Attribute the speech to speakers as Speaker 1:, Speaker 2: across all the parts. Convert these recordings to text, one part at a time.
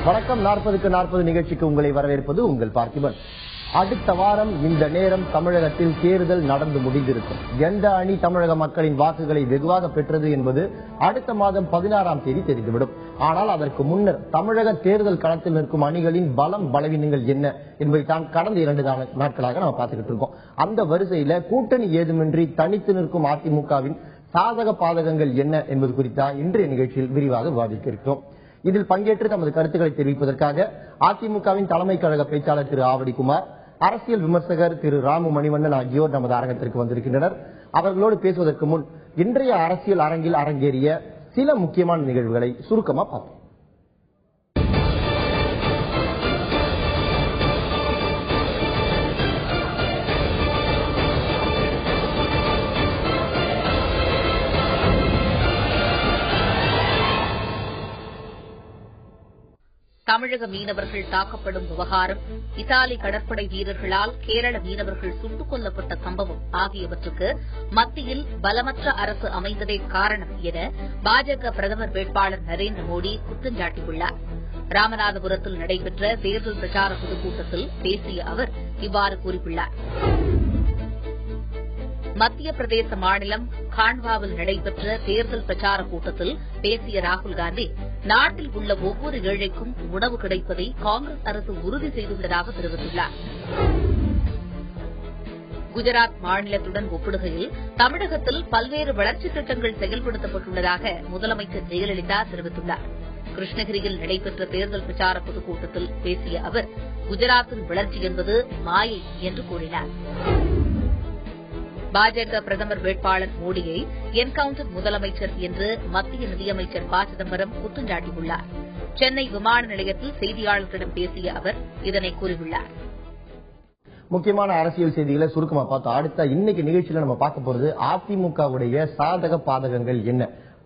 Speaker 1: வணக்கம் 40க்கு 40 நிகழ்ச்சிக்கு உங்களை வரவேற்பது உங்கள் பார்த்திபன். அடுத்த வாரம் இந்த நேரம் தமிழகத்தில் தேர்தல் நடந்து முடிந்திருக்கும். எந்த அணி தமிழக மக்களின் வாக்குகளை வெகுவாக பெற்றது என்பது அடுத்த மாதம் 16ஆம் தேதி தெரிந்துவிடும். ஆனால் அதற்கு முன்னர் தமிழக தேர்தல் களத்தில் நிற்கும் அணிகளின் பலம் பலவீனங்கள் என்ன என்பதை தான் கடந்த 2 நாட்களாக நம்ம பார்த்துக்கிட்டு இருக்கோம். அந்த வரிசையில கூட்டணி ஏதுமின்றி தனித்து நிற்கும் அதிமுகவின் சாதக பாதகங்கள் என்ன என்பது குறித்து இன்றைய நிகழ்ச்சியில் விரிவாக விவாதிக்க இருக்கிறோம். இதில் பங்கேற்று தமது கருத்துக்களை தெரிவிப்பதற்காக அதிமுகவின் தலைமை கழக பேச்சாளர் திரு ஆவடிக்குமார், அரசியல் விமர்சகர் திரு ராமு மணிவண்ணன் ஆகியோர் நமது அரங்கத்திற்கு வந்திருக்கின்றனர். அவர்களோடு பேசுவதற்கு முன் இன்றைய அரசியல் அரங்கில் அரங்கேறிய சில முக்கியமான நிகழ்வுகளை சுருக்கமா பார்ப்போம்.
Speaker 2: தமிழக மீனவர்கள் தாக்கப்படும் விவகாரம், இத்தாலி கடற்படை வீரர்களால் கேரள மீனவர்கள் சுட்டுக் கொல்லப்பட்ட சம்பவம் ஆகியவற்றுக்கு மத்தியில் பலமற்ற அரசு அமைந்ததே காரணம் என பாஜக பிரதமர் வேட்பாளர் நரேந்திர மோடி குற்றம் சாட்டியுள்ளார். ராமநாதபுரத்தில் நடைபெற்ற தேர்தல் பிரச்சார பொதுக்கூட்டத்தில் பேசிய அவர் இவ்வாறு கூறியுள்ளார். மத்திய பிரதேச மாநிலம் காண்வாவில் நடைபெற்ற தேர்தல் பிரச்சார கூட்டத்தில் பேசிய ராகுல் காந்தி, நாட்டில் உள்ள ஒவ்வொரு ஏழைக்கும் உணவு கிடைப்பதை காங்கிரஸ் அரசு உறுதி செய்துள்ளதாக தெரிவித்துள்ளார். குஜராத் மாநிலத்துடன் ஒப்பிடுகையில் தமிழகத்தில் பல்வேறு வளர்ச்சித் திட்டங்கள் செயல்படுத்தப்பட்டுள்ளதாக முதலமைச்சர் ஜெயலலிதா தெரிவித்துள்ளார். கிருஷ்ணகிரியில் நடைபெற்ற தேர்தல் பிரச்சார பொதுக்கூட்டத்தில் பேசிய அவர், குஜராத்தின் வளர்ச்சி என்பது மாயை என்று கூறினார். பாஜக பிரதமர் வேட்பாளர் மோடியை என்கவுண்டர் முதலமைச்சர் என்று மத்திய நிதியமைச்சர் ப. சிதம்பரம் குற்றம் சாட்டியுள்ளார். சென்னை விமான நிலையத்தில் செய்தியாளர்களிடம் பேசிய அவர் இதனை கூறியுள்ளார்.
Speaker 1: முக்கியமான அரசியல் செய்திகளை சுருக்கமா பார்த்தோம். அடுத்த இன்னைக்கு நிகழ்ச்சியில நம்ம பார்க்க போறது அதிமுகவுடைய சாதக பாதகங்கள் என்ன.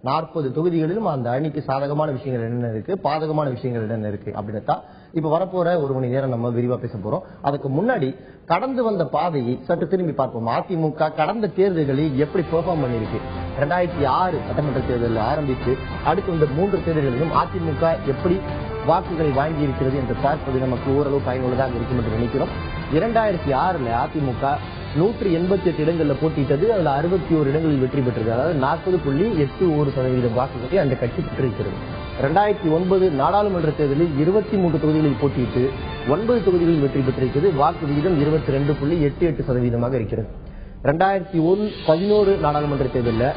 Speaker 1: 40 தொகுதிகளிலும் அந்த அணிக்கு சாதகமான விஷயங்கள் என்னென்ன இருக்கு, பாதகமான விஷயங்கள் என்னென்ன இருக்கு அப்படின்னு தான் இப்ப வரப்போற 1 மணி நேரம் நம்ம விரிவா பேச போறோம். அதுக்கு முன்னாடி கடந்து வந்த பாதையை சற்று திரும்பி பார்ப்போம். அதிமுக கடந்த தேர்தல்களில் எப்படி பெர்ஃபார்ம் பண்ணிருக்கு. 2006 சட்டமன்ற தேர்தலில் ஆரம்பித்து அடுத்து இந்த 3 தேர்தல்களிலும் அதிமுக எப்படி வாக்குகளை வாங்கி இருக்கிறது என்று பார்ப்பது நமக்கு ஓரளவு பயனுள்ளதாக இருக்கும் என்று நினைக்கிறோம். 2006 அதிமுக 188 இடங்களில் போட்டியிட்டது. அதுல 61 இடங்களில் வெற்றி பெற்றது. அதாவது 40.81% வாக்குகளை அந்த கட்சி பெற்றிருக்கிறது. 2009 நாடாளுமன்ற தேர்தலில் 23 தொகுதிகளில் போட்டியிட்டு 9 தொகுதிகளில் வெற்றி பெற்றிருக்கிறது. வாக்கு விகிதம் 22.88% இருக்கிறது. 2011 நாடாளுமன்ற தேர்தலில்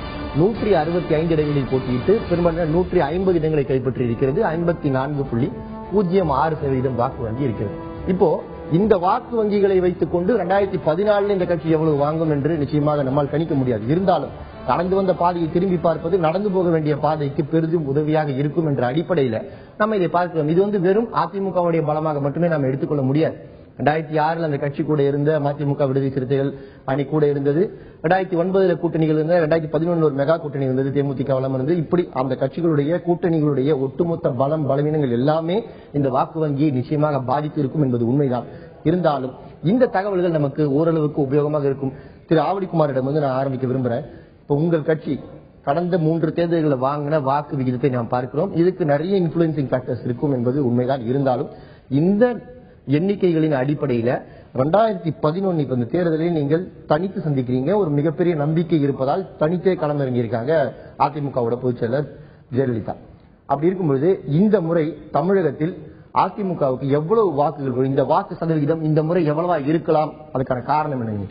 Speaker 1: 165 இடங்களில் போட்டியிட்டு பெரும்பாலான 150 இடங்களை கைப்பற்றியிருக்கிறது. 54.06% வாக்கு வங்கி இருக்கிறது. இப்போ இந்த வாக்கு வங்கிகளை வைத்துக் கொண்டு 2014 இந்த கட்சி எவ்வளவு வாங்கும் என்று நிச்சயமாக நம்மால் கணிக்க முடியாது. இருந்தாலும் கடந்து வந்த பாதையை திரும்பி பார்ப்பது நடந்து போக வேண்டிய பாதைக்கு பெரிதும் உதவியாக இருக்கும் என்ற அடிப்படையில நம்ம இதை பார்க்கிறோம். இது வெறும் அதிமுகவுடைய பலமாக மட்டுமே நாம் எடுத்துக்கொள்ள முடியாது. 2006 அந்த கட்சி கூட இருந்த மதிமுக விடுதலை சிறுத்தைகள் அணி கூட இருந்தது. 2009 கூட்டணிகள் இருந்தது. 2011 ஒரு மெகா கூட்டணி இருந்தது, தேமுதிக வளம் இருந்தது. இப்படி அந்த கட்சிகளுடைய கூட்டணிகளுடைய ஒட்டுமொத்த பலம் பலவீனங்கள் எல்லாமே இந்த வாக்கு வங்கியை நிச்சயமாக பாதித்து இருக்கும் என்பது உண்மைதான். இருந்தாலும் இந்த தகவல்கள் நமக்கு ஓரளவுக்கு உபயோகமாக இருக்கும். திரு ஆவடிக்குமாரிடம் நான் ஆரம்பிக்க விரும்புறேன். இப்போ உங்கள் கட்சி கடந்த 3 தேர்தல்களை வாங்கின வாக்கு விகிதத்தை நாம் பார்க்கிறோம். இதுக்கு நிறைய இன்ஃபுளுன்சிங் ஃபேக்டர்ஸ் இருக்கும் என்பது உண்மைதான். இருந்தாலும் இந்த எண்ணிக்கைகளின் அடிப்படையில 2011 இந்த தேர்தலில் நீங்கள் தனித்து சந்திக்கிறீங்க. ஒரு மிகப்பெரிய நம்பிக்கை இருப்பதால் தனித்தே களமிறங்கியிருக்காங்க அதிமுகவோட பொதுச்செயலர் ஜெயலலிதா. அப்படி இருக்கும்பொழுது இந்த முறை தமிழகத்தில் அதிமுகவுக்கு எவ்வளவு வாக்குகள், இந்த வாக்கு சதவிகிதம் இந்த முறை எவ்வளவா இருக்கலாம், அதுக்கான காரணம் என்ன?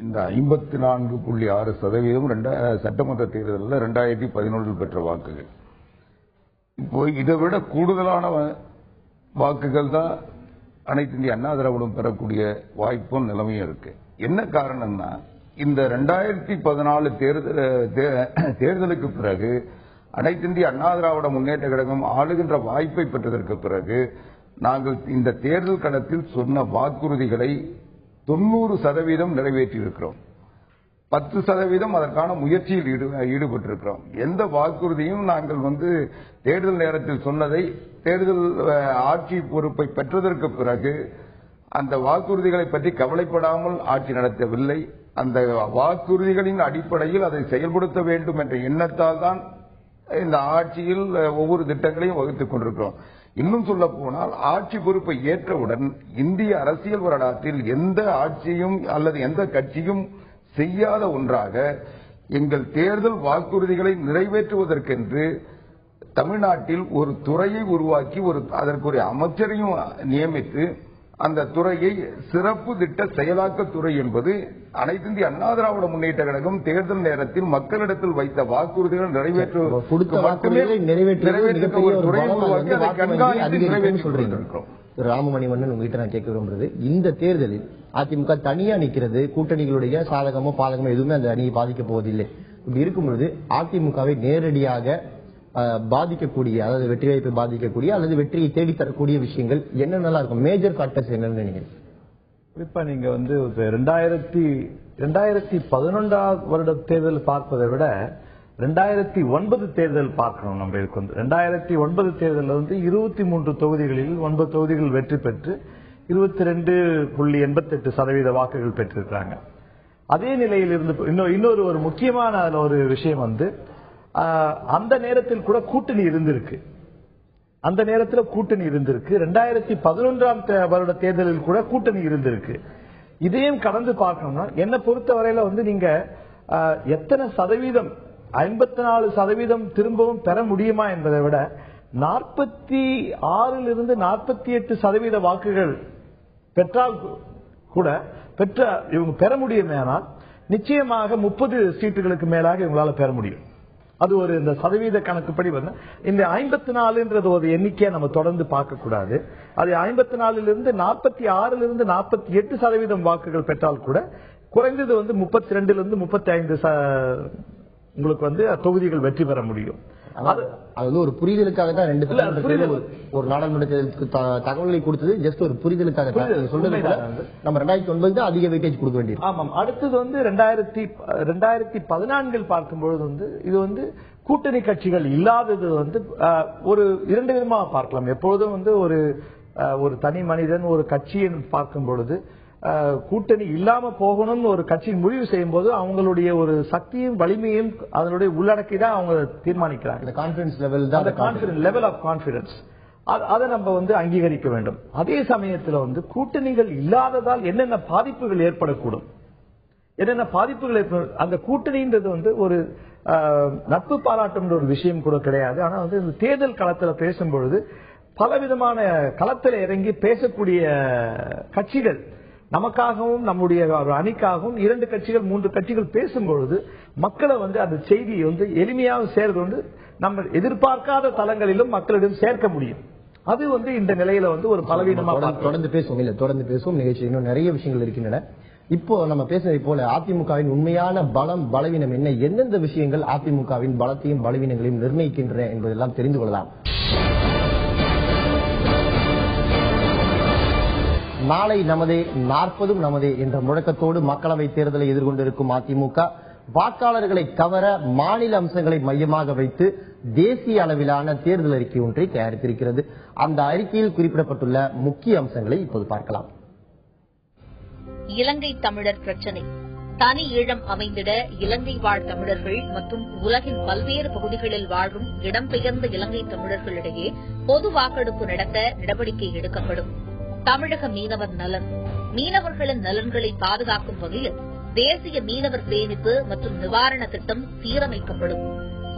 Speaker 3: இந்த 54.6% சட்டமன்ற தேர்தலில் 2011 பெற்ற வாக்குகள். இப்போ இதை விட கூடுதலான வாக்குகள் தான் அனைத்து இந்திய அண்ணா திராவிடம் பெறக்கூடிய வாய்ப்பும் நிலைமையும் இருக்கு. என்ன காரணம்னா, இந்த 2014 தேர்தலுக்கு பிறகு அனைத்து இந்திய அண்ணா திராவிட முன்னேற்ற கழகம் ஆளுகின்ற வாய்ப்பை பெற்றதற்கு பிறகு நாங்கள் இந்த தேர்தல் களத்தில் சொன்ன வாக்குறுதிகளை 90% நிறைவேற்றியிருக்கிறோம். 10% அதற்கான முயற்சியில் ஈடுபட்டிருக்கிறோம். எந்த வாக்குறுதியும் நாங்கள் தேர்தல் நேரத்தில் சொன்னதை தேர்தல் ஆட்சி பொறுப்பை பெற்றதற்கு பிறகு அந்த வாக்குறுதிகளை பற்றி கவலைப்படாமல் ஆட்சி நடத்தவில்லை. அந்த வாக்குறுதிகளின் அடிப்படையில் அதை செயல்படுத்த வேண்டும் என்ற எண்ணத்தால் தான் இந்த ஆட்சியில் ஒவ்வொரு திட்டங்களையும் வகுத்துக் கொண்டிருக்கிறோம். இன்னும் சொல்ல போனால் ஆட்சி பொறுப்பை ஏற்றவுடன் இந்திய அரசியல் வரலாற்றில் எந்த ஆட்சியும் அல்லது எந்த கட்சியும் செய்யாத ஒன்றாக எங்கள் தேர்தல் வாக்குறுதிகளை நிறைவேற்றுவதற்கென்று தமிழ்நாட்டில் ஒரு துறையை உருவாக்கி அதற்கு ஒரு அமைச்சரையும் நியமித்து அந்த துறையை சிறப்பு திட்ட செயலாக்கத்துறை என்பது அனைத்து இந்திய அண்ணா திராவிட முன்னேற்ற கழகம் தேர்தல் நேரத்தில் மக்களிடத்தில் வைத்த வாக்குறுதிகளை
Speaker 1: ராமமணிவண்ணன் உங்ககிட்ட நான் கேட்க விரும்புறது, இந்த தேர்தலில் அதிமுக தனியா நிக்கிறது, கூட்டணிகளுடைய சாதகமோ பாதகமோ எதுவுமே அந்த அணியை பாதிக்க போவதில்லை. இப்படி இருக்கும்பொழுது அதிமுகவை நேரடியாக பாதிக்கக்கூடிய, அதாவது வெற்றி வாய்ப்பை பாதிக்கக்கூடிய அல்லது வெற்றியை தேடித்தரக்கூடிய விஷயங்கள் என்னென்னலாம் இருக்கும்? மேஜர் ஃபேக்டர்ஸ் என்னன்னு நினைக்கிறேன்.
Speaker 4: குறிப்பா நீங்க 2011 வருட தேர்தல் பார்ப்பதை விட 2009 தேர்தல் பார்க்கணும். நம்ம இதுக்கு 2009 தேர்தலில் 23 தொகுதிகளில் 9 தொகுதிகள் வெற்றி பெற்று 22.88% வாக்குகள் பெற்றிருக்கிறாங்க. அதே நிலையில் இருந்து இன்னொரு ஒரு முக்கியமான ஒரு விஷயம் அந்த நேரத்தில் கூட கூட்டணி இருந்திருக்கு. 2011 வருட தேர்தலில் கூட கூட்டணி இருந்திருக்கு. இதையும் கடந்து பார்க்கணும்னா என்ன பொறுத்தவரையில நீங்க எத்தனை சதவீதம் 54% திரும்பவும் பெற முடியுமா என்பதை விட 46 48% வாக்குகள் பெற்றால் கூட இவங்க பெற முடியுமேனால் நிச்சயமாக 30 சீட்டுகளுக்கு மேலாக இவங்களால பெற முடியும். அது ஒரு இந்த சதவீத கணக்குப்படி இந்த 54 ஒரு எண்ணிக்கையை நம்ம தொடர்ந்து பார்க்க கூடாது. அது 54 46 48% வாக்குகள் பெற்றால் கூட குறைந்தது 32 35 உங்களுக்கு தொகுதிகள் வெற்றி பெற முடியும்.
Speaker 1: அது ஒரு புரிதலுக்காக தான் ஒரு நாடாளுமன்றத்திற்கு தகவல்களை கொடுத்தது. ஜஸ்ட் ஒரு புரிதலுக்காக சொல்றது. நம்ம 2009 தான் அதிக வெயிட்டேஜ் கொடுக்க வேண்டியது.
Speaker 4: ஆமாம். அடுத்தது 2014 பார்க்கும்பொழுது இது கூட்டணி கட்சிகள் இல்லாதது ஒரு 2 விதமா பார்க்கலாம். எப்பொழுதும் ஒரு தனி மனிதன் ஒரு கட்சியை பார்க்கும் பொழுது கூட்டணி இல்லாம போகணும்னு ஒரு கட்சி முடிவு செய்யும் போது அவங்களுடைய ஒரு சக்தியும் வலிமையும் அதனுடைய உள்ளடக்கி தான் அவங்க தீர்மானிக்கிறாங்க.
Speaker 1: கான்பிடன்ஸ் லெவல்
Speaker 4: ஆஃப் கான்பிடன்ஸ் அதை நம்ம அங்கீகரிக்க வேண்டும். அதே சமயத்தில் கூட்டணிகள் இல்லாததால் என்னென்ன பாதிப்புகள் ஏற்படக்கூடும், அந்த கூட்டணின்றது ஒரு நட்பு பாராட்டும் ஒரு விஷயம் கூட கிடையாது. ஆனா இந்த தேர்தல் களத்தில் பேசும்பொழுது பலவிதமான களத்தில் இறங்கி பேசக்கூடிய கட்சிகள் நமக்காகவும் நம்முடைய அணிக்காகவும் 2 கட்சிகள் 3 கட்சிகள் பேசும்பொழுது மக்களை அந்த செய்தி எளிமையாக சேர்ந்து நம்ம எதிர்பார்க்காத தளங்களிலும் மக்களிடம் சேர்க்க முடியும். அது இந்த நிலையில ஒரு பலவீனமாக
Speaker 1: தொடர்ந்து பேசுவோம். நிகழ்ச்சி இன்னும் நிறைய விஷயங்கள் இருக்கின்றன. இப்போ நம்ம பேசுவதை போல அதிமுகவின் உண்மையான பலம் பலவீனம் என்ன, எந்தெந்த விஷயங்கள் அதிமுகவின் பலத்தையும் பலவீனங்களையும் நிர்ணயிக்கின்றன என்பதெல்லாம் தெரிந்து கொள்ளலாம். நாளை நமதே 40 நமதே என்ற முழக்கத்தோடு மக்களவை தேர்தலை எதிர்கொண்டிருக்கும் அதிமுக வாக்காளர்களை கவர மாநில அம்சங்களை மையமாக வைத்து தேசிய அளவிலான தேர்தல் அறிக்கை ஒன்றை தயாரித்திருக்கிறது. அந்த அறிக்கையில் குறிப்பிடப்பட்டுள்ள முக்கிய அம்சங்களை இப்போது பார்க்கலாம்.
Speaker 2: இலங்கை தமிழர் பிரச்சினை. தனி ஈழம் அமைந்திட இலங்கை வாழ் தமிழர்கள் மற்றும் உலகின் பல்வேறு பகுதிகளில் வாழும் இடம்பெயர்ந்த இலங்கை தமிழர்களிடையே பொது வாக்கெடுப்பு நடத்த நடவடிக்கை எடுக்கப்படும். தமிழக மீனவர் நலன். மீனவர்களின் நலன்களை பாதுகாக்கும் வகையில் தேசிய மீனவர் சேமிப்பு மற்றும் நிவாரண திட்டம் சீரமைக்கப்படும்.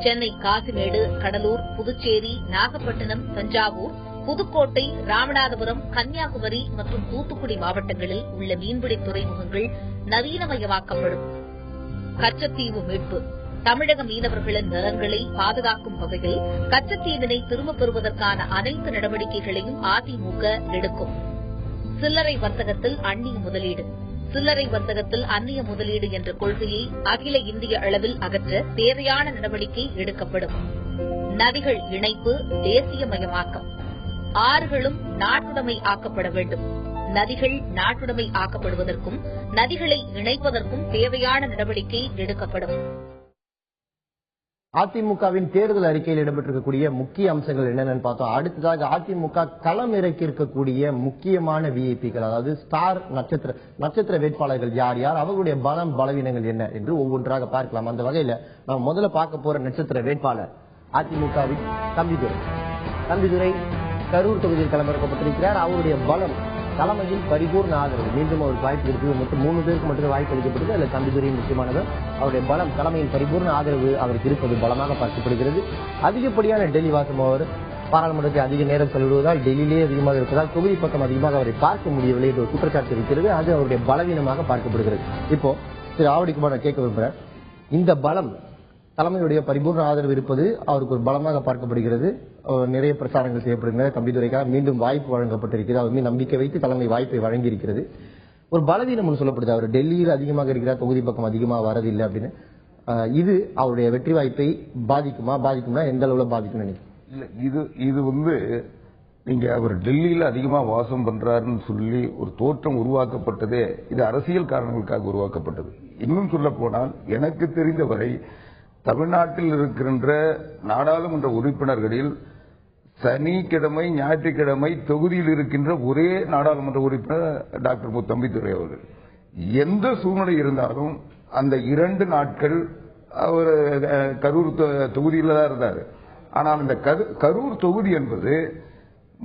Speaker 2: சென்னை, காசிமேடு, கடலூர், புதுச்சேரி, நாகப்பட்டினம், தஞ்சாவூர், புதுக்கோட்டை, ராமநாதபுரம், கன்னியாகுமரி மற்றும் தூத்துக்குடி மாவட்டங்களில் உள்ள மீன்பிடி துறைமுகங்கள் நவீனமயமாக்கப்படும். கச்சத்தீவு மீட்பு. தமிழக மீனவர்களின் நலன்களை பாதுகாக்கும் வகையில் கச்சத்தீவினை திரும்பப் பெறுவதற்கான அனைத்து நடவடிக்கைகளையும் அதிமுக எடுக்கும். சில்லறை வர்த்தகத்தில் அந்நிய முதலீடு. சில்லறை வர்த்தகத்தில் அந்நிய முதலீடு என்ற கொள்கையை அகில இந்திய அளவில் அகற்ற தேவையான நடவடிக்கை எடுக்கப்படும். நதிகள் இணைப்பு தேசியமயமாக்கம். ஆறுகளும் நாட்டுடைமை ஆக்கப்பட வேண்டும். நதிகள் நாட்டுடைமை ஆக்கப்படுவதற்கும் நதிகளை இணைப்பதற்கும் தேவையான நடவடிக்கை எடுக்கப்படும்.
Speaker 1: அதிமுகவின் தேர்தல் அறிக்கையில் இடம்பெற்றிருக்கக்கூடிய முக்கிய அம்சங்கள் என்னென்னு பார்த்தோம். அடுத்ததாக அதிமுக களம் இறக்கியிருக்கக்கூடிய முக்கியமான விஐபிகள், அதாவது ஸ்டார் நட்சத்திர வேட்பாளர்கள் யார் யார், அவர்களுடைய பலம் பலவீனங்கள் என்ன என்று ஒவ்வொன்றாக பார்க்கலாம். அந்த வகையில நம்ம முதல்ல பார்க்க போற நட்சத்திர வேட்பாளர் அதிமுகவின் தம்பிதுரை கரூர் தொகுதியில் களமிறக்கப்பட்டிருக்கிறார். அவருடைய பலம் தலைமையில் பரிபூர்ண ஆதரவு. மீண்டும் அவருக்கு வாய்ப்பு இருக்குது. மொத்தம் 3 பேருக்கு மட்டும் வாய்ப்பு அளிக்கப்பட்டது. அதில் தம்பிதுரையும் முக்கியமானவர். அவருடைய பலம் தலைமையின் பரிபூர்ண ஆதரவு அவருக்கு இருப்பது பலமாக பார்க்கப்படுகிறது. அதிகப்படியான டெல்லி வாசம் அவர் பாராளுமன்றத்தை அதிக நேரம் செலவிடுவதால் டெல்லியிலே அதிகமாக இருப்பதால் தொகுதி பக்கம் அதிகமாக அவரை பார்க்க முடியவில்லை என்ற ஒரு குற்றச்சாட்டு இருக்கிறது. அது அவருடைய பலவீனமாக பார்க்கப்படுகிறது. இப்போ திரு ஆவடிக்குமார் நான் கேட்க விரும்புகிறேன், இந்த பலம் தலைமையுடைய பரிபூர்ண ஆதரவு இருப்பது அவருக்கு ஒரு பலமாக பார்க்கப்படுகிறது. நிறைய பிரச்சாரங்கள் செய்யப்படுகின்றன. தம்பிதுரைக்காக மீண்டும் வாய்ப்பு வழங்கப்பட்டிருக்கிறது. அவர் மீது நம்பிக்கை வைத்து தலைமை வாய்ப்பை வழங்கி இருக்கிறது. ஒரு பலவீனம் சொல்லப்படுது. அவர் டெல்லியில் அதிகமாக இருக்கிறார், தொகுதி பக்கம் அதிகமாக வரதில்லை அப்படின்னு. இது அவருடைய வெற்றி வாய்ப்பை பாதிக்கும்னா எந்த அளவுல பாதிக்கும் நினைக்கிறேன்?
Speaker 3: இது நீங்க அவர் டெல்லியில அதிகமா வாசம் பண்றாருன்னு சொல்லி ஒரு தோற்றம் உருவாக்கப்பட்டதே இது அரசியல் காரணங்களுக்காக உருவாக்கப்பட்டது. இன்னும் சொல்ல போனால் எனக்கு தெரிந்தவரை தமிழ்நாட்டில் இருக்கின்ற நாடாளுமன்ற உறுப்பினர்களில் சனிக்கிழமை ஞாயிற்றுக்கிழமை தொகுதியில் இருக்கின்ற ஒரே நாடாளுமன்ற உறுப்பினர் டாக்டர் தம்பிதுரை அவர்கள். எந்த சூழ்நிலை இருந்தாலும் அந்த 2 நாட்கள் அவர் கரூர் தொகுதியில் தான் இருந்தார். ஆனால் இந்த கரூர் தொகுதி என்பது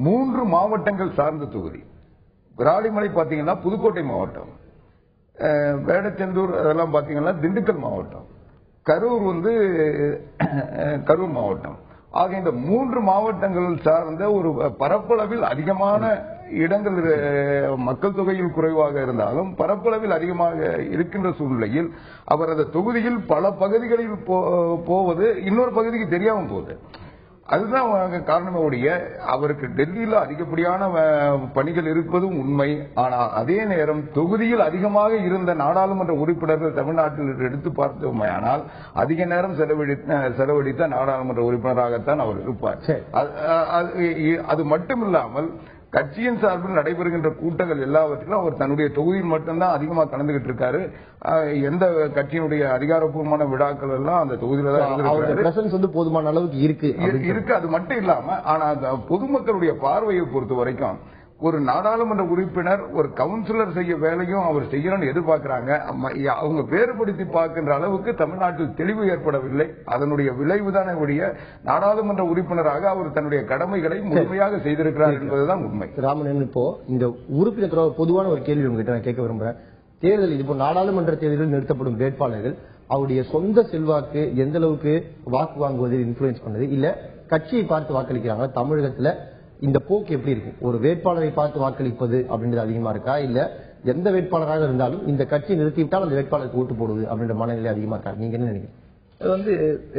Speaker 3: 3 மாவட்டங்கள் சார்ந்த தொகுதி. விராலிமலை பாத்தீங்கன்னா புதுக்கோட்டை மாவட்டம், வேடச்செந்தூர் அதெல்லாம் பாத்தீங்கன்னா திண்டுக்கல் மாவட்டம், கரூர் கரூர் மாவட்டம். ஆக இந்த 3 மாவட்டங்கள் சார்ந்த ஒரு பரப்பளவில் அதிகமான இடங்கள் மக்கள் தொகையில் குறைவாக இருந்தாலும் பரப்பளவில் அதிகமாக இருக்கின்ற சூழ்நிலையில் அவர் அந்த தொகுதியில் பல பகுதிகளில் போவது இன்னொரு பகுதிக்கு தெரியாமல் போகுது. அதுதான் காரணமே ஒழிய அவருக்கு டெல்லியில் அதிகப்படியான பணிகள் இருப்பதும் உண்மை. ஆனால் அதே நேரம் தொகுதியில் அதிகமாக இருந்த நாடாளுமன்ற உறுப்பினர்கள் தமிழ்நாட்டில் எடுத்து பார்த்தோமையானால் அதிக நேரம் செலவழித்த நாடாளுமன்ற உறுப்பினராகத்தான் அவர் இருப்பார். அது மட்டுமில்லாமல் கட்சியின் சார்பில் நடைபெறுகின்ற கூட்டங்கள் எல்லாவற்றிலும் அவர் தன்னுடைய தொகுதியில் மட்டும்தான் அதிகமாக கலந்துகிட்டு இருக்காரு. எந்த கட்சியினுடைய அதிகாரப்பூர்வமான விழாக்கள் எல்லாம் அந்த தொகுதியில
Speaker 1: தான் போதுமான அளவுக்கு
Speaker 3: இருக்கு. அது மட்டும் இல்லாம ஆனா பொதுமக்களுடைய பார்வையை பொறுத்த வரைக்கும் ஒரு நாடாளுமன்ற உறுப்பினர் ஒரு கவுன்சிலர் செய்ய வேலையும் அவர் செய்யணும்னு எதிர்பார்க்கிறாங்க. அவங்க வேறுபடுத்தி பார்க்கின்ற அளவுக்கு தமிழ்நாட்டில் தெளிவு ஏற்படவில்லை. அதனுடைய விளைவுதானே ஒழிய நாடாளுமன்ற உறுப்பினராக அவர் தன்னுடைய கடமைகளை முழுமையாக செய்திருக்கிறார் என்பதுதான் உண்மை.
Speaker 1: ராமன், இப்போ இந்த உறுப்பினர் பொதுவான ஒரு கேள்வி உங்ககிட்ட நான் கேட்க விரும்புறேன். தேர்தலில் இப்போ நாடாளுமன்ற தேர்தலில் நிறுத்தப்படும் வேட்பாளர்கள் அவருடைய சொந்த செல்வாக்கு எந்த அளவுக்கு வாக்கு வாங்குவதில் இன்ஃபுளுன்ஸ் பண்ணது, இல்ல கட்சியை பார்த்து வாக்களிக்கிறாங்க? தமிழகத்துல இந்த போக்கு எப்படி இருக்கு? ஒரு வேட்பாளரை பார்த்து வாக்களிப்பது அப்படின்றது அதிகமா இருக்கா, இல்ல எந்த வேட்பாளராக இருந்தாலும் இந்த கட்சி நிறுத்திவிட்டால் அந்த வேட்பாளருக்கு ஓட்டு போடுவது அப்படின்ற மனநிலை அதிகமா இருக்கா? நீங்க என்ன நினைக்கிறீங்க?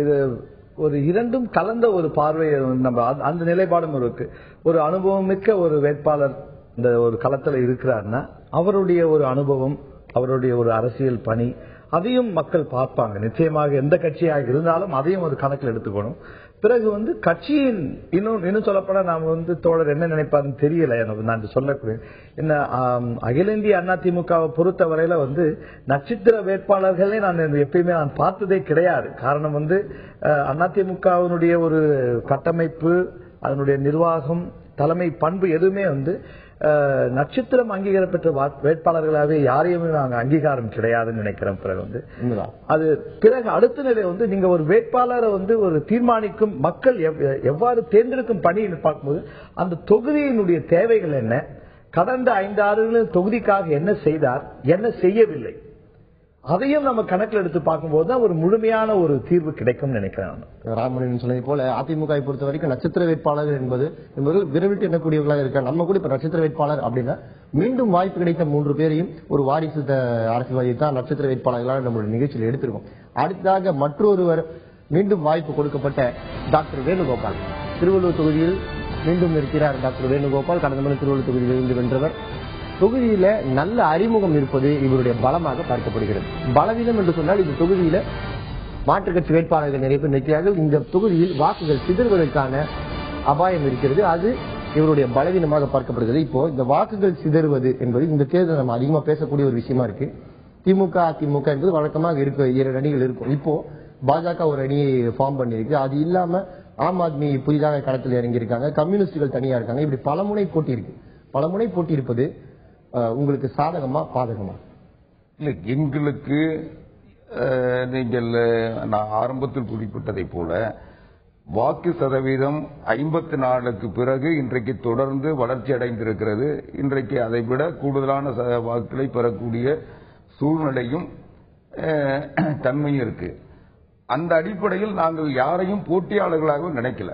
Speaker 4: இது ஒரு 2ம் கலந்த ஒரு பார்வையை நம்ம அந்த நிலைப்பாடும் இருக்கு. ஒரு அனுபவம் மிக்க ஒரு வேட்பாளர் இந்த ஒரு களத்துல இருக்கிறாருன்னா அவருடைய ஒரு அனுபவம், அவருடைய ஒரு அரசியல் பணி, அதையும் மக்கள் பார்ப்பாங்க. நிச்சயமாக எந்த கட்சியாக இருந்தாலும் அதையும் ஒரு கணக்கில் எடுத்துக்கணும். பிறகு கட்சியின் இன்னும் சொல்லப்போனா நாம தோழர் என்ன நினைப்பாருன்னு தெரியல. நான் சொல்லக்கூடிய என்ன அகில இந்திய அதிமுகவை பொறுத்த வரையில நட்சத்திர வேட்பாளர்களே நான் எப்பயுமே நான் பார்த்ததே கிடையாது. காரணம் அதிமுகவினுடைய ஒரு கட்டமைப்பு, அதனுடைய நிர்வாகம், தலைமை பண்பு எதுவுமே நட்சத்திரம் அங்கீகாரம் பெற்ற வேட்பாளர்களாகவே யாரையுமே நாங்க அங்கீகாரம் கிடையாதுன்னு நினைக்கிறோம். பிறகு அடுத்த நிலை நீங்க ஒரு வேட்பாளரை ஒரு தீர்மானிக்கும் மக்கள் எவ்வாறு தேர்ந்தெடுக்கும் பணின்னு பார்க்கும்போது அந்த தொகுதியினுடைய தேவைகள் என்ன, கடந்த 5 ஆண்டுகளில் தொகுதிக்காக என்ன செய்தார், என்ன செய்யவில்லை, அதையும் நம்ம கணக்கில் எடுத்து பார்க்கும்போது தான் ஒரு முழுமையான ஒரு தீர்வு கிடைக்கும் நினைக்கிறேன்.
Speaker 1: ராமன் சொன்னதை போல அதிமுக பொறுத்த வரைக்கும் நட்சத்திர வேட்பாளர் என்பது விரைவிட்டு எண்ணக்கூடியவர்களாக இருக்காங்க. நம்ம கூட இப்ப நட்சத்திர வேட்பாளர் அப்படின்னா மீண்டும் வாய்ப்பு கிடைத்த 3 பேரையும் ஒரு வாரிசு அரசியல்வாதி தான் நட்சத்திர வேட்பாளர்களாக நம்மளுடைய நிகழ்ச்சியில் எடுத்திருக்கோம். அடுத்ததாக மற்றொருவர் மீண்டும் வாய்ப்பு கொடுக்கப்பட்ட டாக்டர் வேணுகோபால் திருவள்ளூர் தொகுதியில் மீண்டும் இருக்கிறார். டாக்டர் வேணுகோபால் கடந்த முறை திருவள்ளூர் தொகுதியில் இருந்து வென்றவர். தொகுதியில நல்ல அறிமுகம் இருப்பது இவருடைய பலமாக பார்க்கப்படுகிறது. பலவீனம் என்று சொன்னால் இந்த தொகுதியில மாற்றுக் கட்சி வேட்பாளர்கள் நிறைய பேர் நிற்கிறார்கள். இந்த தொகுதியில் வாக்குகள் சிதறுவதற்கான அபாயம் இருக்கிறது. அது இவருடைய பலவீனமாக பார்க்கப்படுகிறது. இப்போ இந்த வாக்குகள் சிதறுவது என்பது இந்த தேர்தல் நம்ம அதிகமா பேசக்கூடிய ஒரு விஷயமா இருக்கு. திமுக அதிமுக என்பது வழக்கமாக இருக்க 2 அணிகள் இருக்கும். இப்போ பாஜக ஒரு அணியை ஃபார்ம் பண்ணிருக்கு. அது இல்லாம ஆம் ஆத்மி புதிதாக களத்தில் இறங்கி இருக்காங்க, கம்யூனிஸ்டுகள் தனியா இருக்காங்க. இப்படி பலமுனை போட்டி இருக்கு. பலமுனை போட்டி இருப்பது உங்களுக்கு சாதகமா பாதகமா?
Speaker 3: இல்ல, எங்களுக்கு நீங்கள் நான் ஆரம்பத்தில் குறிப்பிட்டதை போல வாக்கு சதவீதம் 54க்கு பிறகு இன்றைக்கு தொடர்ந்து வளர்ச்சி அடைந்திருக்கிறது. இன்றைக்கு அதைவிட கூடுதலான வாக்குகளை பெறக்கூடிய சூழ்நிலையும் தன்மையும் இருக்கு. அந்த அடிப்படையில் நாங்கள் யாரையும் போட்டியாளர்களாக நினைக்கல.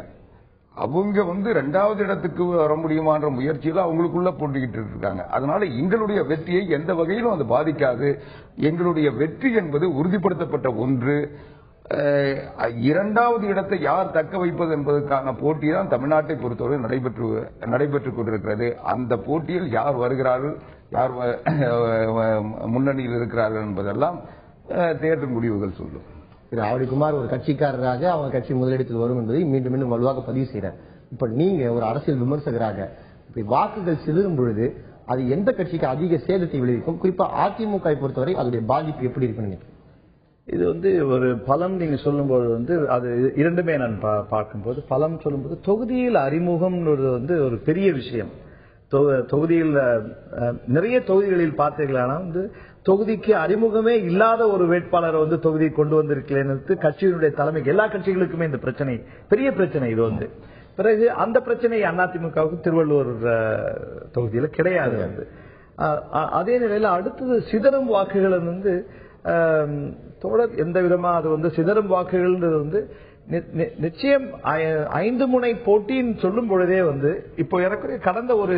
Speaker 3: அவங்க 2வது இடத்துக்கு வர முடியுமான்ற முயற்சியில் அவங்களுக்குள்ள போட்டிக்கிட்டு இருக்காங்க. அதனால எங்களுடைய வெற்றியை எந்த வகையிலும் அது பாதிக்காது. எங்களுடைய வெற்றி என்பது உறுதிப்படுத்தப்பட்ட ஒன்று. 2வது இடத்தை யார் தக்க வைப்பது என்பதற்கான போட்டி தான் தமிழ்நாட்டை பொறுத்தவரை நடைபெற்றுக் கொண்டிருக்கிறது. அந்த போட்டியில் யார் வருகிறார்கள், யார் முன்னணியில் இருக்கிறார்கள் என்பதெல்லாம் தேர்தல் முடிவுகள் சொல்லும்.
Speaker 1: திரு ஆவடிக்குமார் ஒரு கட்சிக்காரராக அவங்க கட்சி முதலிடத்தில் வரும் என்பதை மீண்டும் மீண்டும் வலுவாக பதிவு செய்யறார். இப்ப நீங்க ஒரு அரசியல் விமர்சகராக இப்ப வாக்குகள் சிதறும் பொழுது அது எந்த கட்சிக்கு அதிக சேதத்தை விளைவிக்கும்? குறிப்பா அதிமுக பொறுத்தவரை அதனுடைய பாதிப்பு எப்படி இருக்குன்னு?
Speaker 4: இது ஒரு பலம் நீங்க சொல்லும்போது அது இரண்டுமே நான் பார்க்கும்போது பலம் சொல்லும்போது தொகுதியில் அறிமுகம் ஒரு பெரிய விஷயம். தொகுதியில் நிறைய தொகுதிகளில் பார்த்தீர்களானா தொகுதிக்கு அறிமுகமே இல்லாத ஒரு வேட்பாளரை தொகுதி கொண்டு வந்திருக்கலன்னு கட்சியினுடைய தலைமைக்கு எல்லா கட்சிகளுக்குமே இந்த பிரச்சனை பெரிய பிரச்சனை. இது பிறகு அந்த பிரச்சனை அதிமுகவுக்கு திருவள்ளூர் தொகுதியில் கிடையாது. அதே நிலையில் அடுத்தது சிதறும் வாக்குகள் தொடர் எந்த விதமா அது சிதறும் வாக்குகள் நிச்சயம் 5 முனை போட்டின்னு சொல்லும் பொழுதே இப்போ ஏறக்குறைய கடந்த ஒரு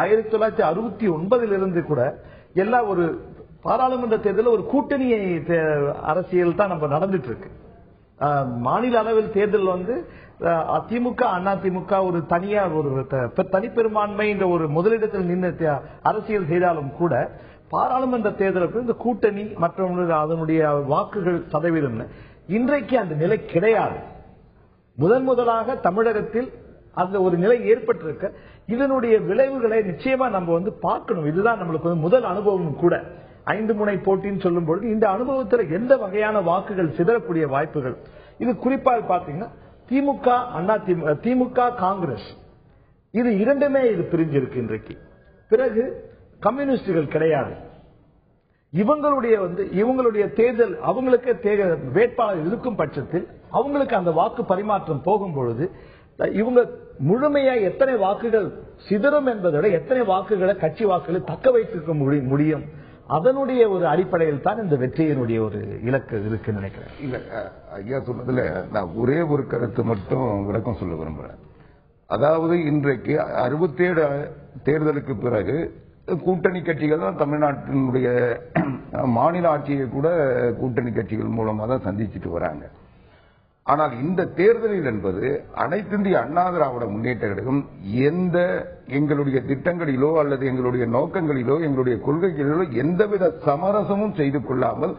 Speaker 4: 1969 கூட எல்லா ஒரு பாராளுமன்ற தேர்தலில் ஒரு கூட்டணியை அரசியல் தான் நம்ம நடந்துட்டு இருக்கு. மாநில அளவில் தேர்தல் அதிமுக அதிமுக ஒரு தனியார் ஒரு தனிப்பெரும்பான்மை என்ற ஒரு முதலிடத்தில் நின்று அரசியல் செய்தாலும் கூட பாராளுமன்ற தேர்தலுக்கு இந்த கூட்டணி மற்றும் அதனுடைய வாக்குகள் சதவீதம் இன்றைக்கு அந்த நிலை கிடையாது. முதலாக தமிழகத்தில் அந்த ஒரு நிலை ஏற்பட்டிருக்க இதனுடைய விளைவுகளை நிச்சயமா நம்ம பார்க்கணும். இதுதான் நம்மளுக்கு முதல் அனுபவம் கூட. 5 முனை போட்டின்னு சொல்லும் பொழுது இந்த அனுபவத்தில் எந்த வகையான வாக்குகள் சிதறக்கூடிய வாய்ப்புகள் இது குறிப்பாக பாத்தீங்கன்னா திமுக காங்கிரஸ் இது இரண்டுமே இது பிரிஞ்சிருக்கு இன்றைக்கு. பிறகு கம்யூனிஸ்டுகள் கிடையாது. இவங்களுடைய தேர்தல் அவங்களுக்கு வேட்பாளர் இருக்கும் பட்சத்தில் அவங்களுக்கு அந்த வாக்கு பரிமாற்றம் போகும் பொழுது இவங்க முழுமையா எத்தனை வாக்குகள் சிதறும் என்பதை விட எத்தனை வாக்குகளை கட்சி வாக்குகளை தக்க வைத்திருக்க முடியும் அதனுடைய ஒரு அடிப்படையில் தான் இந்த வெற்றியினுடைய ஒரு இலக்கு இருக்குன்னு நினைக்கிறேன்.
Speaker 3: இல்ல ஐயா சொன்னதுல நான் ஒரே ஒரு கருத்து மட்டும் விளக்கம் சொல்ல விரும்புறேன். அதாவது இன்றைக்கு 67 தேர்தலுக்கு பிறகு கூட்டணி கட்சிகள் தான் தமிழ்நாட்டினுடைய மாநில ஆட்சியை கூட கூட்டணி கட்சிகள் மூலமா தான் சந்திச்சுட்டு வராங்க. ஆனால் இந்த தேர்தலில் என்பது அனைத்து இந்திய அண்ணா திராவிட முன்னேற்ற கழகம் எந்த எங்களுடைய திட்டங்களிலோ அல்லது எங்களுடைய நோக்கங்களிலோ எங்களுடைய கொள்கைகளிலோ எந்தவித சமரசமும் செய்து கொள்ளாமல்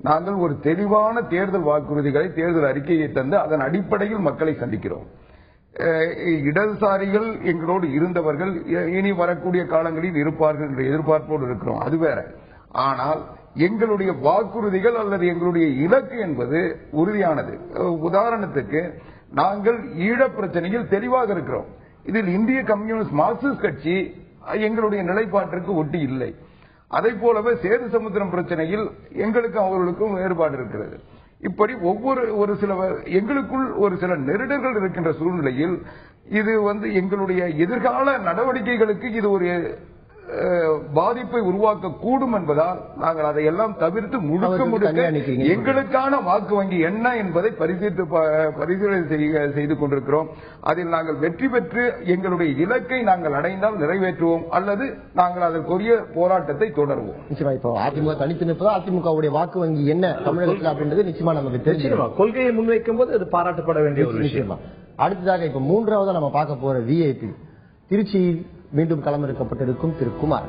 Speaker 3: நாங்கள் ஒரு தெளிவான தேர்தல் வாக்குறுதிகளை தேர்தல் அறிக்கையை தந்து அதன் அடிப்படையில் மக்களை சந்திக்கிறோம். இடதுசாரிகள் எங்களோடு இருந்தவர்கள் இனி வரக்கூடிய காலங்களில் இருப்பார்கள் என்ற எதிர்பார்ப்போடு இருக்கிறோம், அது வேற. ஆனால் எங்களுடைய வாக்குறுதிகள் அல்லது எங்களுடைய இலக்கு என்பது உறுதியானது. உதாரணத்துக்கு நாங்கள் ஈழப் பிரச்சனையில் தெளிவாக இருக்கிறோம். இதில் இந்திய கம்யூனிஸ்ட் மார்க்சிஸ்ட் கட்சி எங்களுடைய நிலைப்பாட்டிற்கு ஒட்டி இல்லை. அதை போலவே சேது சமுத்திரம் பிரச்சனையில் எங்களுக்கும் அவர்களுக்கும் வேறுபாடு இருக்கிறது. இப்படி ஒரு சில எங்களுக்குள் ஒரு சில நெருடல்கள் இருக்கின்ற சூழ்நிலையில் இது எங்களுடைய எதிர்கால நடவடிக்கைகளுக்கு இது ஒரு பாதிப்பை உருவாக்க கூடும் என்பதால் நாங்கள் அதையெல்லாம் தவிர்த்து முழுக்க எங்களுக்கான வாக்கு வங்கி என்ன என்பதை பரிசீலனை செய்து கொண்டிருக்கிறோம். அதில் நாங்கள் வெற்றி பெற்று எங்களுடைய இலக்கை நாங்கள் அடைந்தால் நிறைவேற்றுவோம் அல்லது நாங்கள் அதற்குரிய போராட்டத்தை தொடருவோம்.
Speaker 1: நிச்சயமா இப்போ அதிமுக தனித்து நிற்பதா அதிமுகவுடைய வாக்கு வங்கி என்ன தமிழகத்தில் அப்படின்றது நிச்சயமா நமக்கு தெரிஞ்சிடும்.
Speaker 4: கொள்கையை முன்வைக்கும் போது அது பாராட்டப்பட வேண்டிய ஒரு விஷயமா.
Speaker 1: அடுத்ததாக இப்ப 3வது நம்ம பார்க்க போற விஐபி திருச்சியில் மீண்டும் களமிறக்கப்பட்டிருக்கும் திரு குமார்.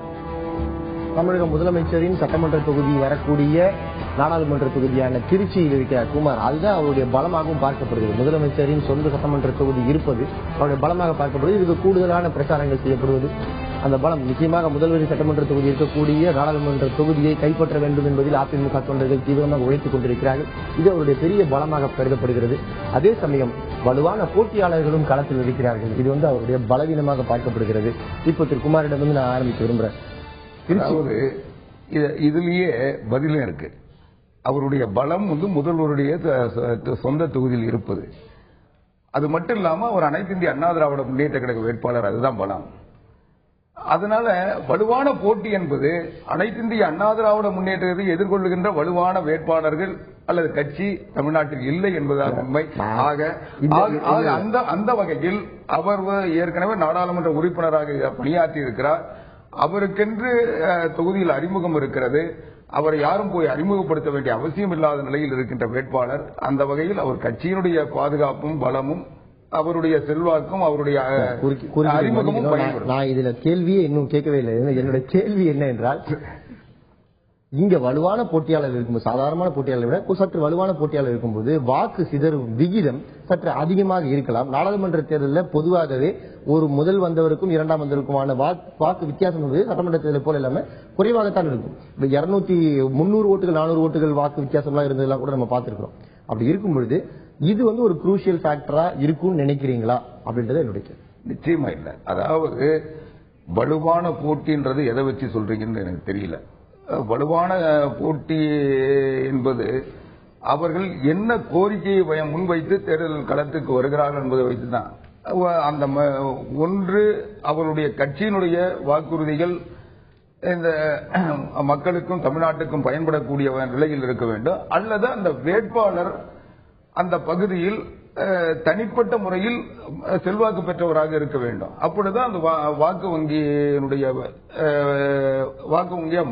Speaker 1: தமிழக முதலமைச்சரின் சட்டமன்ற தொகுதி வரக்கூடிய நாடாளுமன்ற தொகுதியான திருச்சியில் இருக்கிற குமார், அதுதான் அவருடைய பலமாகவும் பார்க்கப்படுகிறது. முதலமைச்சரின் சொந்த சட்டமன்ற தொகுதி இருப்பது அவருடைய பலமாக பார்க்கப்படுவது. இதுக்கு கூடுதலான பிரச்சாரங்கள் செய்யப்படுவது அந்த பலம். நிச்சயமாக முதல்வர் சட்டமன்ற தொகுதி இருக்கக்கூடிய நாடாளுமன்ற தொகுதியை கைப்பற்ற வேண்டும் என்பதில் அதிமுக தொண்டர்கள் தீவிரமாக உழைத்துக் கொண்டிருக்கிறார்கள். இது அவருடைய பெரிய பலமாக கருதப்படுகிறது. அதே சமயம் வலுவான போட்டியாளர்களும் களத்தில் இருக்கிறார்கள். இது அவருடைய பலவீனமாக பார்க்கப்படுகிறது. இப்போ திரு குமாரிடம் நான் ஆரம்பிக்க விரும்புறேன்.
Speaker 3: இதுலயே பதிலும் இருக்கு. அவருடைய பலம் முதல்வருடைய சொந்த தொகுதியில் இருப்பது. அது மட்டும் இல்லாம ஒரு அனைத்து இந்திய அண்ணா திராவிட முன்னேற்ற கழக வேட்பாளர், அதுதான் பலம். அதனால வலுவான போட்டி என்பது அனைத்து இந்திய அண்ணா திராவிட முன்னேற்றத்தை எதிர்கொள்ளுகின்ற வலுவான வேட்பாளர்கள் அல்லது கட்சி தமிழ்நாட்டில் இல்லை என்பதாக உண்மை. அந்த வகையில் அவர் ஏற்கனவே நாடாளுமன்ற உறுப்பினராக பணியாற்றி இருக்கிறார். அவருக்கென்று தொகுதியில் அறிமுகம் இருக்கிறது. அவரை யாரும் போய் அறிமுகப்படுத்த வேண்டிய அவசியம் இல்லாத நிலையில் இருக்கின்ற வேட்பாளர். அந்த வகையில் அவர் கட்சியினுடைய பாதுகாப்பும் பலமும் அவருடைய செல்வாக்கும் அவருடைய அறிமுகமும்.
Speaker 1: நான் இதுல கேள்வியே இன்னும் கேட்கவே இல்லை. என்னுடைய கேள்வி என்ன என்றால், இங்க வலுவான போட்டியாளர் இருக்கும்போது, சாதாரணமான போட்டியாளரை விட சற்று வலுவான போட்டியாளர் இருக்கும்போது வாக்கு சிதறும் விகிதம் சற்று அதிகமாக இருக்கலாம். நாடாளுமன்ற தேர்தலில் பொதுவாகவே ஒரு முதல் வந்தவருக்கும் இரண்டாம் வந்தவருக்குமான வாக்கு வித்தியாசம் என்பது சட்டமன்ற தேர்தல் போல இல்லாம குறைவாகத்தான் இருக்கும். 300 ஓட்டுகள் 400 ஓட்டுகள் வாக்கு வித்தியாசம்லாம் இருந்ததெல்லாம் கூட நம்ம பார்த்திருக்கிறோம். அப்படி இருக்கும் பொழுது இது ஒரு குரூஷியல் ஃபேக்டரா இருக்கும்னு நினைக்கிறீங்களா அப்படின்றது என்னுடைய கேள்வி.
Speaker 3: நிச்சயமா இல்லை. அதாவது வலுவான போட்டின்றது எதை வச்சு சொல்றீங்கன்னு எனக்கு தெரியல. வலுவான போட்டி என்பது அவர்கள் என்ன கோரிக்கையை முன்வைத்து தேர்தல் களத்துக்கு வருகிறார்கள் என்பதை வைத்துதான். அந்த ஒன்று அவருடைய கட்சியினுடைய வாக்குறுதிகள் இந்த மக்களுக்கும் தமிழ்நாட்டுக்கும் பயன்படக்கூடிய நிலையில் இருக்க வேண்டும், அல்லது அந்த வேட்பாளர் அந்த பகுதியில் தனிப்பட்ட முறையில் செல்வாக்கு பெற்றவராக இருக்க வேண்டும். அப்பொழுதுதான் அந்த வாக்கு வங்கியா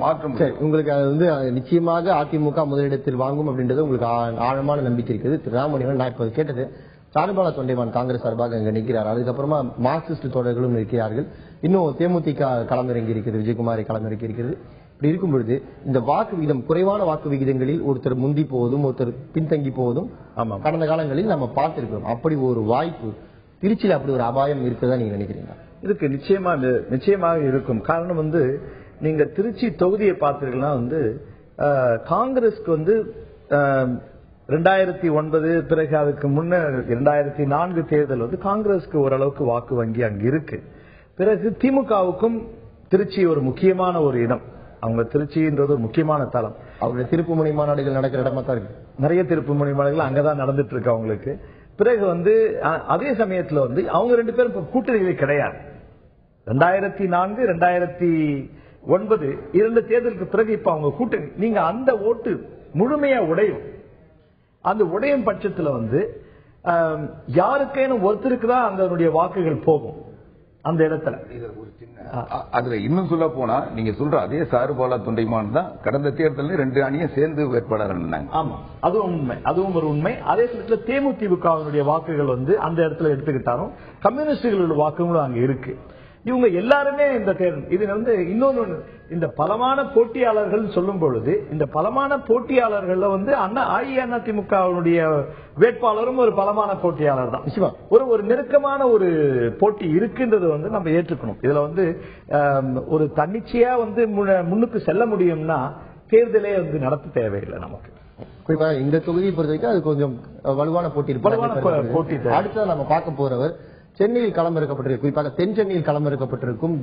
Speaker 3: மாற்ற முடியும்.
Speaker 1: உங்களுக்கு அது நிச்சயமாக அதிமுக முதலிடத்தில் வாங்கும் அப்படின்றது உங்களுக்கு ஆழமான நம்பிக்கை இருக்குது. திரு ராமமணிவன், நான் இப்ப கேட்டது சாருபாலா தொண்டைமான் காங்கிரஸ் சார்பாக அங்க நிற்கிறார். அதுக்கப்புறமா மார்க்சிஸ்ட் தோழர்களும் இருக்கிறார்கள். இன்னும் தேமுதிக களமிறங்கி இருக்கிறது, விஜயகுமாரி களமிறங்கி இருக்கிறது. இப்படி இருக்கும் பொழுது இந்த வாக்கு விகிதம், குறைவான வாக்கு விகிதங்களில் ஒருத்தர் முந்தி போவதும் ஒருத்தர் பின்தங்கி போவதும் கடந்த காலங்களில் நம்ம பார்த்திருக்கிறோம். அப்படி ஒரு வாய்ப்பு திருச்சியில் அப்படி ஒரு அபாயம் இருக்குதா நீங்க நினைக்கிறீங்களா?
Speaker 4: இருக்கு, நிச்சயமாக இருக்கும். காரணம் நீங்க திருச்சி தொகுதியை பார்த்தீங்கன்னா காங்கிரஸ்க்கு 2009 பிறகு அதுக்கு முன்னர் 2004 தேர்தல் காங்கிரஸ்க்கு ஓரளவுக்கு வாக்கு வங்கி அங்க இருக்கு. பிறகு திமுகவுக்கும் திருச்சி ஒரு முக்கியமான ஒரு இடம். அவங்க திருச்சின்றது ஒரு முக்கியமான தளம்.
Speaker 1: அவங்களுடைய திருப்புமுனை மாநாடுகள் நடக்கிற இடமா தான் இருக்கு.
Speaker 4: நிறைய திருப்புமுனை மாநாடுகள் அங்கதான் நடந்துட்டு இருக்கு அவங்களுக்கு. பிறகு அதே சமயத்துல அவங்க 2 பேரும் கூட்டணிகளே கிடையாது. 2004 2009 2 தேர்தலுக்கு பிறகு இப்ப அவங்க கூட்டணி. நீங்க அந்த ஓட்டு முழுமையா உடையும். அந்த உடையும் பட்சத்துல யாருக்கேனும் ஒருத்தருக்கு தான் அதனுடைய வாக்குகள் போகும் அந்த இடத்துல.
Speaker 3: அதுல இன்னும் சொல்ல போனா நீங்க சொல்ற அதே சாருபாலா தொண்டைமான் தான் கடந்த தேர்தலில் 2 அணியும் சேர்ந்து வேட்பாளர்.
Speaker 4: ஆமா, அதுவும் உண்மை, அதுவும் ஒரு உண்மை. அதே சமயத்துல தேமுதிக வாக்குகள் அந்த இடத்துல எடுத்துக்கிட்டாலும் கம்யூனிஸ்டுகளோட வாக்குகளும் அங்க இருக்கு. இவங்க எல்லாருமே இந்த தேர்தல் இது இன்னொன்னு, இந்த பலமான போட்டியாளர்கள் சொல்லும் பொழுது இந்த பலமான போட்டியாளர்கள் அஇஅதிமுகவுடைய வேட்பாளரும் ஒரு பலமான போட்டியாளர் தான். ஒரு நெருக்கமான ஒரு போட்டி இருக்குன்றது நம்ம ஏற்றுக்கணும். இதுல ஒரு தன்னிச்சையா முன்னுக்கு செல்ல முடியும்னா தேர்தலே நடத்த தேவையில்லை நமக்கு.
Speaker 1: குறிப்பாக இந்த தொகுதியை பொறுத்த வரைக்கும் அது கொஞ்சம் வலுவான போட்டி. அடுத்ததான் நம்ம பார்க்க போறவர் சென்னையில் களமிறக்கப்பட்டிருக்கும், குறிப்பாக தென் சென்னையில் களமிறக்கப்பட்டிருக்கும்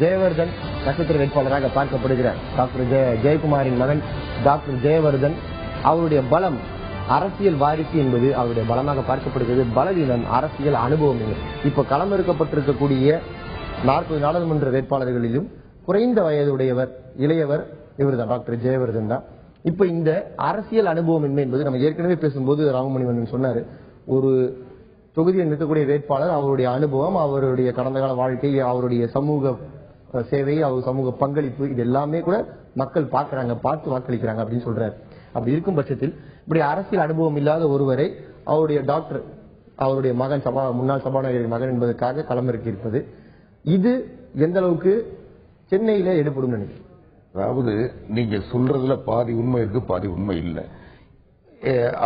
Speaker 1: ஜெயவர்தன் நட்சத்திர வேட்பாளராக பார்க்கப்படுகிறார். டாக்டர் ஜெயக்குமாரின் மகன் டாக்டர் ஜெயவர்தன். அவருடைய பலம் அரசியல் வாரிசு என்பது அவருடைய பலமாக பார்க்கப்படுகிறது. பலவீனம் அரசியல் அனுபவம். இப்ப களமிறக்கப்பட்டிருக்கக்கூடிய 40 நாடாளுமன்ற வேட்பாளர்களிலும் குறைந்த வயதுடையவர், இளையவர் இவர் தான், டாக்டர் ஜெயவர்தன் தான். இப்ப இந்த அரசியல் அனுபவம் என்ன என்பது நம்ம ஏற்கனவே பேசும்போது ராமமணிவண்ணன் சொன்னாரு. ஒரு தொகுதியில் நிற்கக்கூடிய வேட்பாளர், அவருடைய அனுபவம், அவருடைய கடந்த கால வாழ்க்கை, அவருடைய சமூக சேவை, அவர் சமூக பங்களிப்பு, இது எல்லாமே கூட மக்கள் பார்த்து வாக்களிக்கிறாங்க அப்படின்னு சொல்றாரு. அப்படி இருக்கும் பட்சத்தில் இப்படி அரசியல் அனுபவம் இல்லாத ஒருவரை அவருடைய டாக்டர், அவருடைய மகன், முன்னாள் சபாநாயகரின் மகன் என்பதற்காக களமிறக்கி இருப்பது, இது எந்த அளவுக்கு சென்னையில எடுபடும் நினைக்கிறேன்?
Speaker 3: அதாவது நீங்க சொல்றதுல பாதி உண்மை இருக்கு, பாதி உண்மை இல்லை.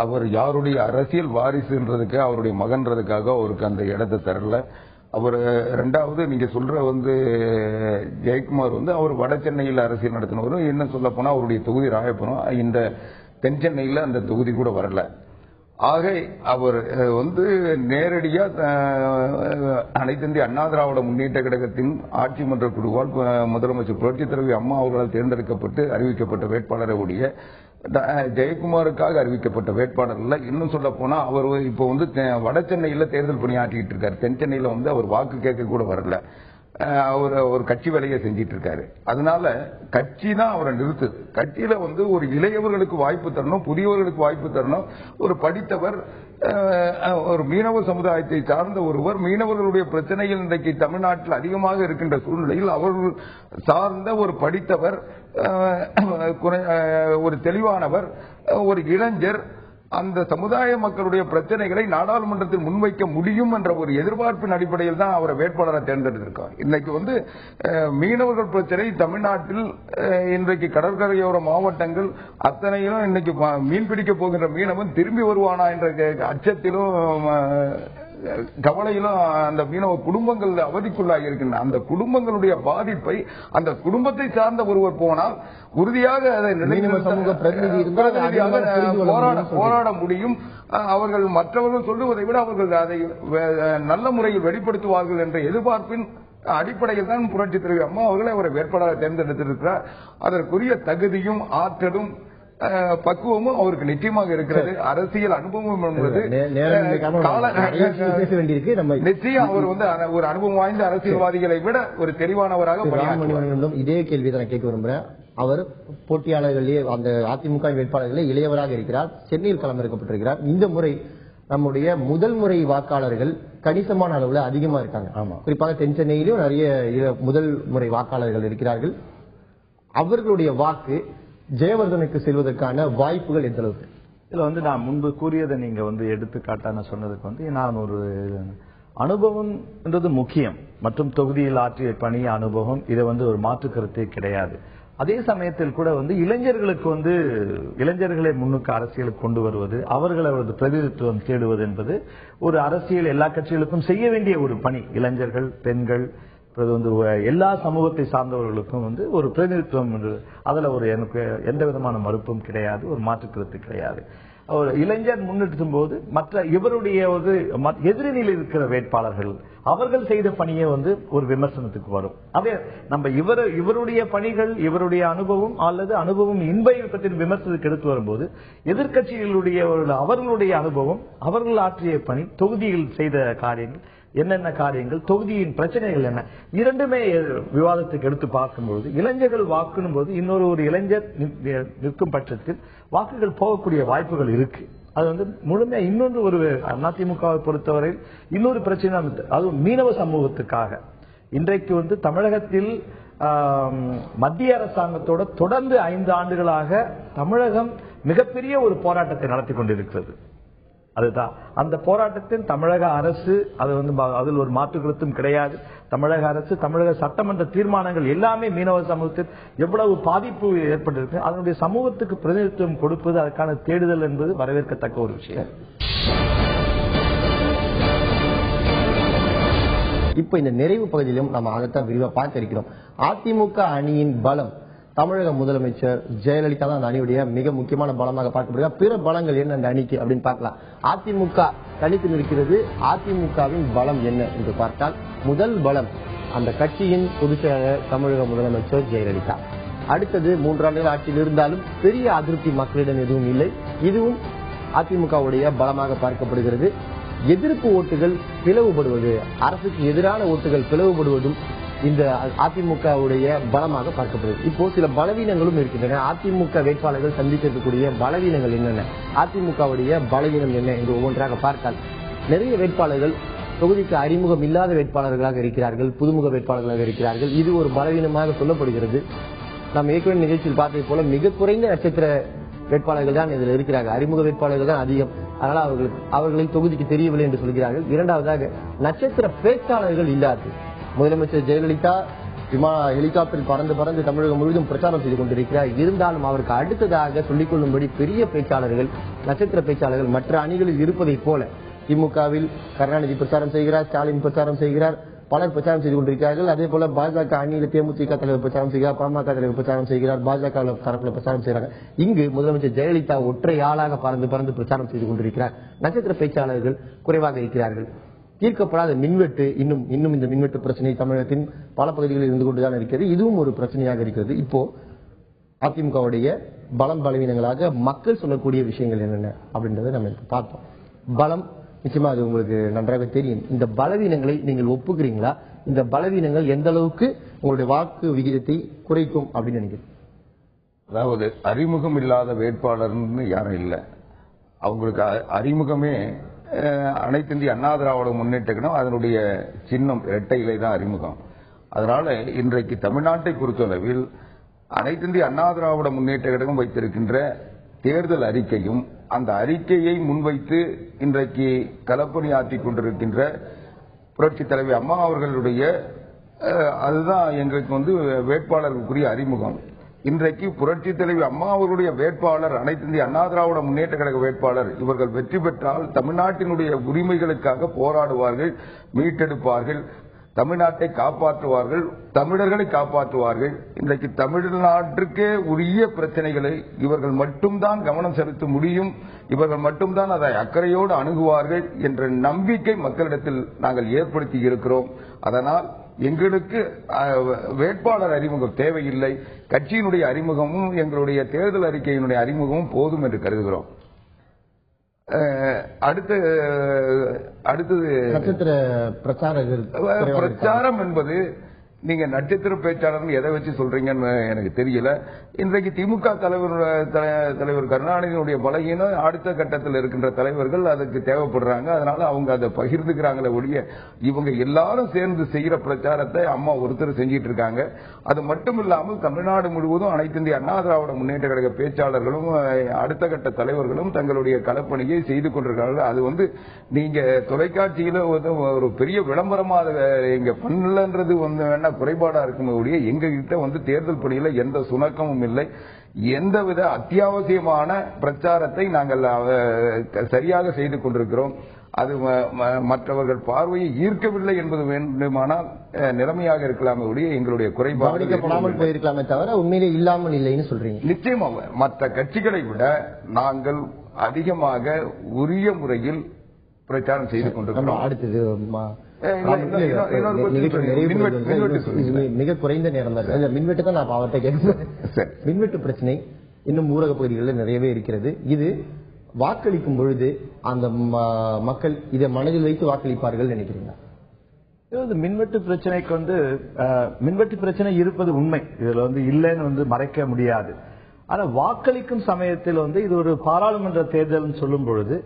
Speaker 3: அவர் யாருடைய அரசியல் வாரிசுன்றதுக்கு, அவருடைய மகன்றதுக்காக அவருக்கு அந்த இடத்தை தரல. அவர் ரெண்டாவது நீங்க சொல்ற ஜெயக்குமார் அவர் வட சென்னையில் அரசியல் நடத்தினவர். என்ன சொல்ல போனா அவருடைய தொகுதி ராயபுரம், இந்த தென் சென்னையில் அந்த தொகுதி கூட வரல. ஆக அவர் நேரடியா அனைத்து இந்திய அண்ணா திராவிட முன்னேற்ற கழகத்தின் ஆட்சி மன்ற குழுவால் முதலமைச்சர் புரட்சித் தலைவி அம்மா அவர்களால் தேர்ந்தெடுக்கப்பட்டு அறிவிக்கப்பட்ட வேட்பாளருடைய ஜெயக்குமாருக்காக அறிவிக்கப்பட்ட வேட்பாளர்ல இன்னும் சொல்ல போனா அவர் இப்போ வந்து வட சென்னையில தேர்தல் பணியாற்றிட்டு இருக்காரு. தென் சென்னையில வந்து அவர் வாக்கு கேட்க கூட வரல. ஒரு கட்சி வேலையை செஞ்சிட்டு இருக்காரு. அதனால கட்சி தான் அவரை நிறுத்துது. கட்சியில வந்து ஒரு இளையவர்களுக்கு வாய்ப்பு தரணும், புதியவர்களுக்கு வாய்ப்பு தரணும். ஒரு படித்தவர், ஒரு மீனவ சமுதாயத்தை சார்ந்த ஒருவர், மீனவர்களுடைய பிரச்சனைகள் இன்றைக்கு தமிழ்நாட்டில் அதிகமாக இருக்கின்ற சூழ்நிலையில் அவர்கள் சார்ந்த ஒரு படித்தவர், ஒரு தெளிவானவர், ஒரு இளைஞர் அந்த சமுதாய மக்களுடைய பிரச்சனைகளை நாடாளுமன்றத்தில் முன்வைக்க முடியும் என்ற ஒரு எதிர்பார்ப்பின் அடிப்படையில் தான் அவரை வேட்பாளரை தேர்ந்தெடுத்திருக்கார். இன்னைக்கு வந்து மீனவர்கள் பிரச்சனை தமிழ்நாட்டில் இன்றைக்கு கடற்கரையோர மாவட்டங்கள் அத்தனையிலும் இன்னைக்கு மீன் பிடிக்க போகின்ற மீனவன் திரும்பி வருவானா என்ற அச்சத்திலும் கவலையிலும் அந்த மீனவ குடும்பங்கள் அவதிக்குள்ளாகி இருக்கின்றன. அந்த குடும்பங்களுடைய பாதிப்பை அந்த குடும்பத்தை சார்ந்த ஒருவர் போனால் உறுதியாக அதை போராட முடியும். அவர்கள் மற்றவர்கள் சொல்லுவதை விட அவர்கள் அதை நல்ல முறையில் வெளிப்படுத்துவார்கள் என்ற எதிர்பார்ப்பின் அடிப்படையில் தான் புரட்சி தலைவி அம்மா அவர்களை அவரை வேட்பாளராக தேர்ந்தெடுத்திருக்கிறார். அதற்குரிய தகுதியும் ஆற்றலும் பக்குவமும் அவருக்கு நிச்சயமாக இருக்கிறது. அரசியல் அனுபவம் என்பது நிச்சயம் அவர் வந்து ஒரு அனுபவம் வாய்ந்த அரசியல்வாதிகளை விட ஒரு தெளிவானவராக.
Speaker 1: இதே கேள்வி தான் கேட்க விரும்புறேன். அவர் போட்டியாளர்களே அந்த அதிமுக வேட்பாளர்களே இளையவராக இருக்கிறார். சென்னையில் களமிறக்கப்பட்டிருக்கிறார். இந்த முறை நம்முடைய முதல் முறை வாக்காளர்கள் கணிசமான அளவுல அதிகமா இருக்காங்க. குறிப்பாக தென் சென்னையிலும் நிறைய முதல் முறை வாக்காளர்கள் இருக்கிறார்கள். அவர்களுடைய வாக்கு ஜெயவர்தனுக்கு செல்வதற்கான வாய்ப்புகள் எந்த அளவுக்கு?
Speaker 4: இதுல வந்து நான் முன்பு கூறியதை நீங்க வந்து எடுத்துக்காட்டான சொன்னதுக்கு வந்து நான் ஒரு அனுபவம் என்றது முக்கியம் மற்றும் தொகுதியில் ஆற்றிய பணி அனுபவம், இதை வந்து ஒரு மாற்று கருத்தே கிடையாது. அதே சமயத்தில் கூட வந்து இளைஞர்களுக்கு வந்து இளைஞர்களை முன்னுக்கு அரசியலுக்கு கொண்டு வருவது, அவர்களை பிரதிநிதித்துவம் தேடுவது என்பது ஒரு அரசியல் எல்லா கட்சிகளுக்கும் செய்ய வேண்டிய ஒரு பணி. இளைஞர்கள், பெண்கள், வந்து எல்லா சமூகத்தை சார்ந்தவர்களுக்கும் வந்து ஒரு பிரதிநிதித்துவம், அதுல ஒரு எனக்கு எந்த விதமான மறுப்பும் கிடையாது, ஒரு மாற்று கருத்து கிடையாது. ஒரு இளைஞர் முன்னெடுத்தும் போது மற்ற இவருடைய ஒரு எதிரில் இருக்கிற வேட்பாளர்கள் அவர்கள் செய்த பணியை வந்து ஒரு விமர்சனத்துக்கு வரும். அதே நம்ம இவருடைய பணிகள், இவருடைய அனுபவம் அல்லது அனுபவம் இன்பை பற்றி விமர்சனத்துக்கு எடுத்து வரும்போது எதிர்கட்சிகளுடைய அவர்களுடைய அனுபவம், அவர்கள் ஆற்றிய பணி, தொகுதியில் செய்த காரியங்கள் என்னென்ன காரியங்கள், தொகுதியின் பிரச்சனைகள் என்ன, இரண்டுமே விவாதத்துக்கு எடுத்து பார்க்கும்போது இளைஞர்கள் வாக்குனும் போது இன்னொரு இளைஞர் நிற்கும் பட்சத்தில் வாக்குகள் போகக்கூடிய வாய்ப்புகள் இருக்கு. அது வந்து முழுமையா இன்னொன்று ஒரு அதிமுகவை பொறுத்தவரை இன்னொரு பிரச்சனை, அதுவும் மீனவ சமூகத்துக்காக இன்றைக்கு வந்து தமிழகத்தில் மத்திய அரசாங்கத்தோட தொடர்ந்து 5 ஆண்டுகளாக தமிழகம் மிகப்பெரிய ஒரு போராட்டத்தை நடத்தி கொண்டிருக்கிறது. அதுதான் அந்த போராட்டத்தில் தமிழக அரசு, அது வந்து அதில் ஒரு மாற்று கருத்தும் கிடையாது. தமிழக அரசு, தமிழக சட்டமன்ற தீர்மானங்கள் எல்லாமே மீனவ சமூகத்தில் எவ்வளவு பாதிப்பு ஏற்பட்டிருக்கு, அதனுடைய சமூகத்துக்கு பிரதிநிதித்துவம் கொடுப்பது, அதற்கான தேடுதல் என்பது வரவேற்கத்தக்க ஒரு விஷயம்.
Speaker 1: இப்ப இந்த நிறைவு பகுதியிலும் நம்ம அதைத்தான் விரிவா பார்க்க இருக்கிறோம். அதிமுக அணியின் பலம், தமிழக முதலமைச்சர் ஜெயலலிதா தான் அந்த அணியுடைய மிக முக்கியமான பலமாக பார்க்கப்படுகிறது. பிற பலங்கள் என்ன அந்த அணிக்கு அப்படின்னு பார்க்கலாம். அதிமுக தனித்து நிற்கிறது. அதிமுகவின் பலம் என்ன என்று பார்த்தால், முதல் பலம் அந்த கட்சியின் பொதுச் செயலாளர் தமிழக முதலமைச்சர் ஜெயலலிதா. அடுத்தது 3 ஆண்டுகள் ஆட்சியில் இருந்தாலும் பெரிய அதிருப்தி மக்களிடம் எதுவும் இல்லை. இதுவும் அதிமுகவுடைய பலமாக பார்க்கப்படுகிறது. எதிர்ப்பு ஓட்டுகள் பிளவுபடுவது, அரசுக்கு எதிரான ஓட்டுகள் பிளவுபடுவதும் இந்த அதிமுகவுடைய பலமாக பார்க்கப்படுது. இப்போ சில பலவீனங்களும் இருக்கின்றன. அதிமுக வேட்பாளர்கள் சந்திக்கக்கூடிய பலவீனங்கள் என்னென்ன, அதிமுகவுடைய பலவீனம் என்ன என்று ஒவ்வொன்றாக பார்த்தால், நிறைய வேட்பாளர்கள் தொகுதிக்கு அறிமுகம் இல்லாத வேட்பாளர்களாக இருக்கிறார்கள், புதுமுக வேட்பாளர்களாக இருக்கிறார்கள். இது ஒரு பலவீனமாக சொல்லப்படுகிறது. நாம் ஏற்கனவே நிகழ்ச்சியில் பார்த்தது போல மிக குறைந்த நட்சத்திர வேட்பாளர்கள் தான் இதில் இருக்கிறார்கள். அறிமுக வேட்பாளர்கள் தான் அதிகம். அதனால அவர்களின் தொகுதிக்கு தெரியவில்லை என்று சொல்கிறார்கள். இரண்டாவதாக நட்சத்திர பேச்சாளர்கள் இல்லாது, முதலமைச்சர் ஜெயலலிதா ஹெலிகாப்டரில் பறந்து தமிழகம் முழுவதும் பிரச்சாரம் செய்து கொண்டிருக்கிறார். இருந்தாலும் அவருக்கு அடுத்ததாக சொல்லிக் கொள்ளும்படி பெரிய பேச்சாளர்கள், நட்சத்திர பேச்சாளர்கள் மற்ற அணிகளில் இருப்பதைப் போல திமுகவில் கருணாநிதி பிரச்சாரம் செய்கிறார், ஸ்டாலின் பிரச்சாரம் செய்கிறார், பலர் பிரச்சாரம் செய்து கொண்டிருக்கிறார்கள். அதே போல பாஜக அணியில் தேமுதிக தலைவர் பிரச்சாரம் செய்கிறார், பாமக தலைவர் பிரச்சாரம் செய்கிறார், பாஜக தரப்புல பிரச்சாரம் செய்கிறாங்க. இங்கு முதலமைச்சர் ஜெயலலிதா ஒற்றை ஆளாக பறந்து பிரச்சாரம் செய்து கொண்டிருக்கிறார். நட்சத்திர பேச்சாளர்கள் குறைவாக இருக்கிறார்கள். தீர்க்கப்படாத மின்வெட்டு, இன்னும் இந்த மின்வெட்டு பிரச்சனை தமிழகத்தின் பல பகுதிகளில் இருந்து கொண்டுதான் இருக்கிறது. இதுவும் ஒரு பிரச்சனையாக இருக்கிறது. இப்போ அதிமுகவுடைய பலம் பலவீனங்களாக மக்கள் சொல்லக்கூடிய விஷயங்கள் என்னென்ன அப்படின்றத நம்ம இப்ப பார்த்தோம். பலம் நிச்சயமா அது உங்களுக்கு நன்றாக தெரியும். இந்த பலவீனங்களை நீங்கள் ஒப்புக்கிறீங்களா? இந்த பலவீனங்கள் எந்த அளவுக்கு உங்களுடைய வாக்கு விகிதத்தை குறைக்கும் அப்படின்னு நினைக்கிறேன்?
Speaker 3: அதாவது அறிமுகம் இல்லாத வேட்பாளர்னு யாரும் இல்லை. அவங்களுக்கு அறிமுகமே அனைத்து இந்திய அண்ணா திராவிட முன்னேற்ற கழகம், அதனுடைய சின்னம் இரட்டை இலை தான் அறிமுகம். அதனால இன்றைக்கு தமிழ்நாட்டை பொறுத்தளவில் அனைத்து இந்திய அண்ணா திராவிட முன்னேற்ற கழகம் வைத்திருக்கின்ற தேர்தல் அறிக்கையும் அந்த அறிக்கையை முன்வைத்து இன்றைக்கு களப்பணியாற்றிக் கொண்டிருக்கின்ற புரட்சித் தலைவி அம்மா அவர்களுடைய அதுதான் எங்களுக்கு வேட்பாளர்களுக்குரிய அறிமுகம். இன்றைக்கு புரட்சித் தலைவி அம்மா அவர்களுடைய வேட்பாளர் அனைத்து இந்திய அண்ணா திராவிட முன்னேற்ற கழக வேட்பாளர் இவர்கள் வெற்றி பெற்றால் தமிழ்நாட்டினுடைய உரிமைகளுக்காக போராடுவார்கள், மீட்டெடுப்பார்கள், தமிழ்நாட்டை காப்பாற்றுவார்கள், தமிழர்களை காப்பாற்றுவார்கள். இன்றைக்கு தமிழ்நாட்டிற்கே உரிய பிரச்சனைகளை இவர்கள் மட்டும்தான் கவனம் செலுத்த முடியும், இவர்கள் மட்டும்தான் அதை அக்கறையோடு அணுகுவார்கள் என்ற நம்பிக்கை மக்களிடத்தில் நாங்கள் ஏற்படுத்தி இருக்கிறோம். அதனால் எங்களுக்கு வேட்பாளர் அறிமுகம் தேவையில்லை, கட்சியினுடைய அறிமுகமும் எங்களுடைய தேர்தல் அறிக்கையினுடைய அறிமுகமும் போதும் என்று கருதுகிறோம். அடுத்தது
Speaker 1: நட்சத்திர
Speaker 3: பிரச்சாரம் என்பது நீங்க நட்சத்திர பேச்சாளர் எதை வச்சு சொல்றீங்கன்னு எனக்கு தெரியல. இன்றைக்கு திமுக தலைவர் கருணாநிதியினுடைய பலகீனம் அடுத்த கட்டத்தில் இருக்கின்ற தலைவர்கள் அதுக்கு தேவைப்படுறாங்க. அதனால அவங்க அதை பகிர்ந்துக்கிறாங்களே ஒழிய இவங்க எல்லாரும் சேர்ந்து செய்யற பிரச்சாரத்தை அம்மா ஒருத்தர் செஞ்சிட்டு இருக்காங்க. அது மட்டும் இல்லாமல் தமிழ்நாடு முழுவதும் அனைத்து இந்திய அண்ணா திராவிட முன்னேற்ற கழக பேச்சாளர்களும் அடுத்த கட்ட தலைவர்களும் தங்களுடைய களப்பணியை செய்து கொண்டிருக்கிறார்கள். அது நீங்க தொலைக்காட்சியில ஒரு பெரிய விளம்பரமா இங்க பண்ணலன்றது வேணா குறைபாடா இருக்கும் ஒழிய எங்க கிட்ட தேர்தல் பணியில எந்த சுணக்கமும் இல்லை. எந்தவித அத்தியாவசியமான பிரச்சாரத்தை நாங்கள் சரியாக செய்து கொண்டிருக்கிறோம். அது மற்றவர்கள் பார்வையை ஈர்க்கவில்லை என்பது வேண்டுமானால் நிலைமையாக இருக்கலாமே ஒழிய எங்களுடைய குறைபாடு
Speaker 1: போயிருக்கலாமே தவிர உண்மையிலே இல்லாமல் இல்லைன்னு சொல்றீங்க.
Speaker 3: நிச்சயமாக மற்ற கட்சிகளை விட நாங்கள் அதிகமாக உரிய முறையில் பிரச்சாரம் செய்து கொண்டிருக்கிறோம்.
Speaker 1: அடுத்தது மிக குறைந்த நேரம் தான் மின்வெட்டு தான் நான் அவர்கிட்ட கேட்கிறேன். மின்வெட்டு பிரச்சனை இன்னும் ஊரக பகுதிகளில் நிறையவே இருக்கிறது. இது வாக்களிக்கும் பொழுது அந்த மக்கள் இதை மனதில் வைத்து வாக்களிப்பார்கள் நினைக்கிறீங்களா?
Speaker 4: மின்வெட்டு பிரச்சனைக்கு மின்வெட்டு பிரச்சனை இருப்பது உண்மை, இதுல இல்லைன்னு மறைக்க முடியாது. ஆனா வாக்களிக்கும் சமயத்தில் இது ஒரு பாராளுமன்ற தேர்தல் சொல்லும் பொழுது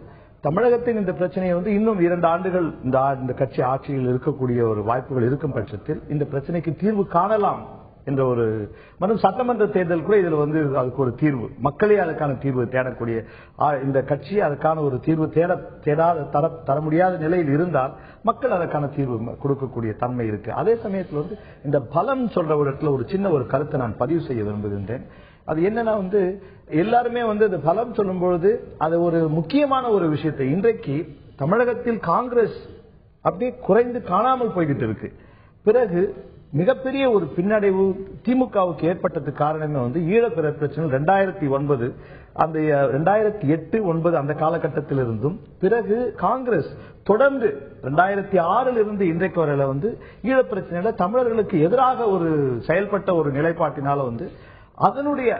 Speaker 4: தமிழகத்தின் இந்த பிரச்சனையை இன்னும் 2 ஆண்டுகள் இந்த கட்சி ஆட்சியில் இருக்கக்கூடிய ஒரு வாய்ப்புகள் இருக்கும் பட்சத்தில் இந்த பிரச்சனைக்கு தீர்வு காணலாம் என்ற ஒரு மற்றும் சட்டமன்ற தேர்தல் கூட இதுல அதுக்கு ஒரு தீர்வு, மக்களே அதுக்கான தீர்வு தேடக்கூடிய இந்த கட்சி அதுக்கான ஒரு தீர்வு தர முடியாத நிலையில் இருந்தால் மக்கள் அதற்கான தீர்வு கொடுக்கக்கூடிய தன்மை இருக்கு. அதே சமயத்தில் இந்த பலம் சொல்ற ஒரு இடத்துல ஒரு சின்ன ஒரு கருத்தை நான் பதிவு செய்ய விரும்புகின்றேன். அது என்னன்னா எல்லாருமே இந்த பலம் சொல்லும் பொழுது அது ஒரு முக்கியமான ஒரு விஷயத்தை இன்றைக்கு தமிழகத்தில் காங்கிரஸ் அப்படியே குறைந்து காணாமல் போய்கிட்டு இருக்கு. பிறகு மிகப்பெரிய ஒரு பின்னடைவு திமுகவுக்கு ஏற்பட்டதுக்கு காரணமே ஈழப்பெற பிரச்சனை 2009 அந்த 2008-9 அந்த காலகட்டத்தில் இருந்தும் பிறகு காங்கிரஸ் தொடர்ந்து 2006 இருந்து இன்றைக்கு வரையில ஈழப்பிரச்சனையில தமிழர்களுக்கு எதிராக ஒரு செயல்பட்ட ஒரு நிலைப்பாட்டினால அதனுடைய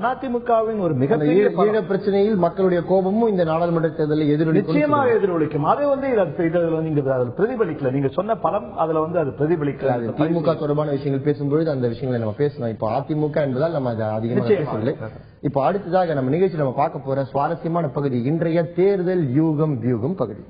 Speaker 4: அதிமுகவின் ஒரு மிகப்பெரிய
Speaker 1: ஈழ பிரச்சனையில் மக்களுடைய கோபமும் இந்த நாடாளுமன்ற தேர்தலில்
Speaker 4: நிச்சயமாக எதிரொலிக்கும். அதை பிரதிபலிக்கல, நீங்க சொன்ன பலம் அதுல அது பிரதிபலிக்கல.
Speaker 1: திமுக தொடர்பான விஷயங்கள் பேசும்போது அந்த விஷயங்களை நம்ம பேசணும். இப்போ அதிமுக என்பதால் நம்ம அதை அதிகமாக பேசவில்லை. இப்போ அடுத்ததாக நம்ம நிகழ்ச்சி நம்ம பார்க்க போற சுவாரஸ்யமான பகுதி இன்றைய தேர்தல் யூகம் வியூகம் பகுதி.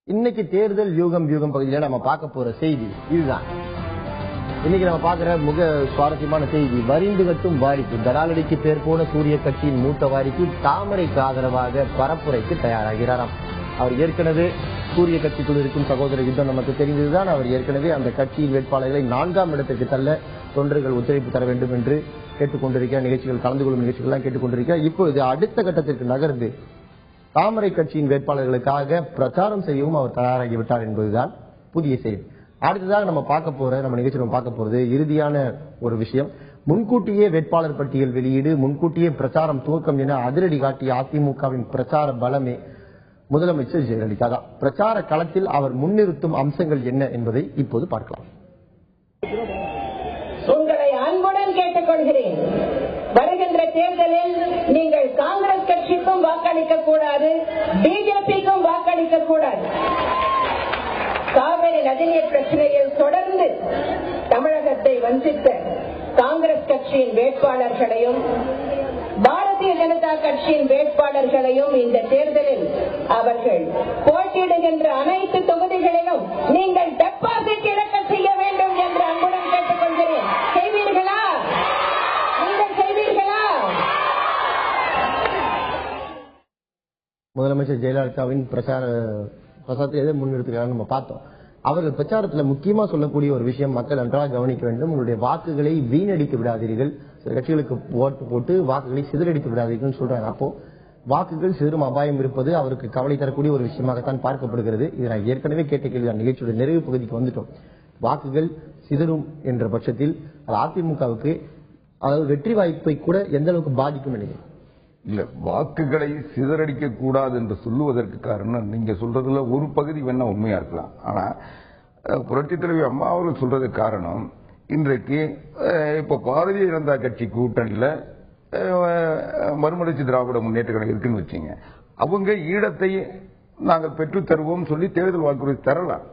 Speaker 1: இன்னைக்கு தேர்தல் யூகம் வியூகம் பகுதியில நம்ம பார்க்க போற செய்தி இதுதான். இன்னைக்கு நம்ம பார்க்கிற மிக சுவாரஸ்யமான செய்தி, வரிந்து கட்டும் வாரிசு. தடாலடிக்கு பேர் போன சூரிய கட்சியின் மூத்த வாரிசு தாமரைக்கு ஆதரவாக பரப்புரைக்கு தயாராகிறாராம். அவர் ஏற்கனவே சூரிய கட்சிக்குள் இருக்கும் சகோதர யுத்தம் நமக்கு தெரிந்ததுதான். அவர் ஏற்கனவே அந்த கட்சியின் வேட்பாளர்களை 4ஆம் இடத்திற்கு தள்ள தொண்டர்கள் ஒத்துழைப்பு தர வேண்டும் என்று கேட்டுக்கொண்டிருக்கிறார். நிகழ்ச்சிகள் கலந்து கொள்ளும் நிகழ்ச்சிகள்லாம் கேட்டுக்கொண்டிருக்கிறார். இப்பொழுது அடுத்த கட்டத்திற்கு நகர்ந்து தாமரை கட்சியின் வேட்பாளர்களுக்காக பிரச்சாரம் செய்யவும் அவர் தயாராகிவிட்டார் என்பதுதான் புதிய செய்தி. அடுத்ததாக நம்ம பார்க்க போற நம்ம நிகழ்ச்சியில் பார்க்க போறது இறுதியான ஒரு விஷயம். முன்கூட்டியே வேட்பாளர் பட்டியல் வெளியீடு, முன்கூட்டியே பிரச்சாரம் துவக்கம் என அதிரடி காட்டிய அதிமுகவின் பிரச்சார பலமே முதலமைச்சர் ஜெயலலிதா தான். பிரச்சார களத்தில் அவர் முன்னிறுத்தும் அம்சங்கள் என்ன என்பதை இப்போது பார்க்கலாம்.
Speaker 5: உங்களை அன்புடன் கேட்டுக்கொள்கிறேன், வருகின்ற தேர்தலில் நீங்கள் காங்கிரஸ் கட்சிக்கும் வாக்களிக்க கூடாது, பிஜேபிக்கும் வாக்களிக்க கூடாது. காவிரி நதிநீர் பிரச்சனையில் தொடர்ந்து தமிழகத்தை வஞ்சித்த காங்கிரஸ் கட்சியின் வேட்பாளர்களையும் பாரதிய ஜனதா கட்சியின் வேட்பாளர்களையும் இந்த தேர்தலில் அவர்கள் போட்டியிடுகின்ற அனைத்து தொகுதிகளிலும் நீங்கள் டெபாசிட் இழக்க செய்ய வேண்டும் என்று அன்புடன் கேட்டுக்கொள்கிறேன். செய்வீர்களா? நீங்கள் செய்வீர்களா?
Speaker 1: முதலமைச்சர் ஜெயலலிதாவின் பிரச்சாரத்தை எதை முன்னிறுத்துகிறார் நம்ம பார்த்தோம். அவர்கள் பிரச்சாரத்துல முக்கியமா சொல்லக்கூடிய ஒரு விஷயம் மக்கள் நன்றாக கவனிக்க வேண்டும். உங்களுடைய வாக்குகளை வீணடித்து விடாதீர்கள், சில கட்சிகளுக்கு ஓட்டு போட்டு வாக்குகளை சிதறடித்து விடாதீர்கள் சொல்றாங்க. அப்போ வாக்குகள் சிதறும் அபாயம் இருப்பது அவருக்கு கவலை தரக்கூடிய ஒரு விஷயமாகத்தான் பார்க்கப்படுகிறது. இது நான் ஏற்கனவே கேட்ட கேள்வி. நிகழ்ச்சியோட நிறைவு பகுதிக்கு வந்துட்டோம். வாக்குகள் சிதறும் என்ற பட்சத்தில் அது அதிமுகவுக்கு அதாவது வெற்றி வாய்ப்பை கூட எந்த அளவுக்கு பாதிக்கும் நினைக்கிறேன்.
Speaker 3: இல்ல, வாக்குகளை சிதறடிக்க கூடாது என்று சொல்லுவதற்கு காரணம் நீங்க சொல்றதுல ஒரு பகுதி வேணா உண்மையா இருக்கலாம். ஆனா புரட்சித் தலைவி அம்மா அவர்கள் சொல்றதுக்கு காரணம் இன்றைக்கு இப்ப பாரதிய ஜனதா கட்சி கூட்டணியில மறுமலர்ச்சி திராவிட முன்னேற்ற கழகம் இருக்குன்னு வச்சுங்க, அவங்க ஈழத்தை நாங்கள் பெற்றுத் தருவோம் சொல்லி தேர்தல் வாக்குறுதி தரலாம்.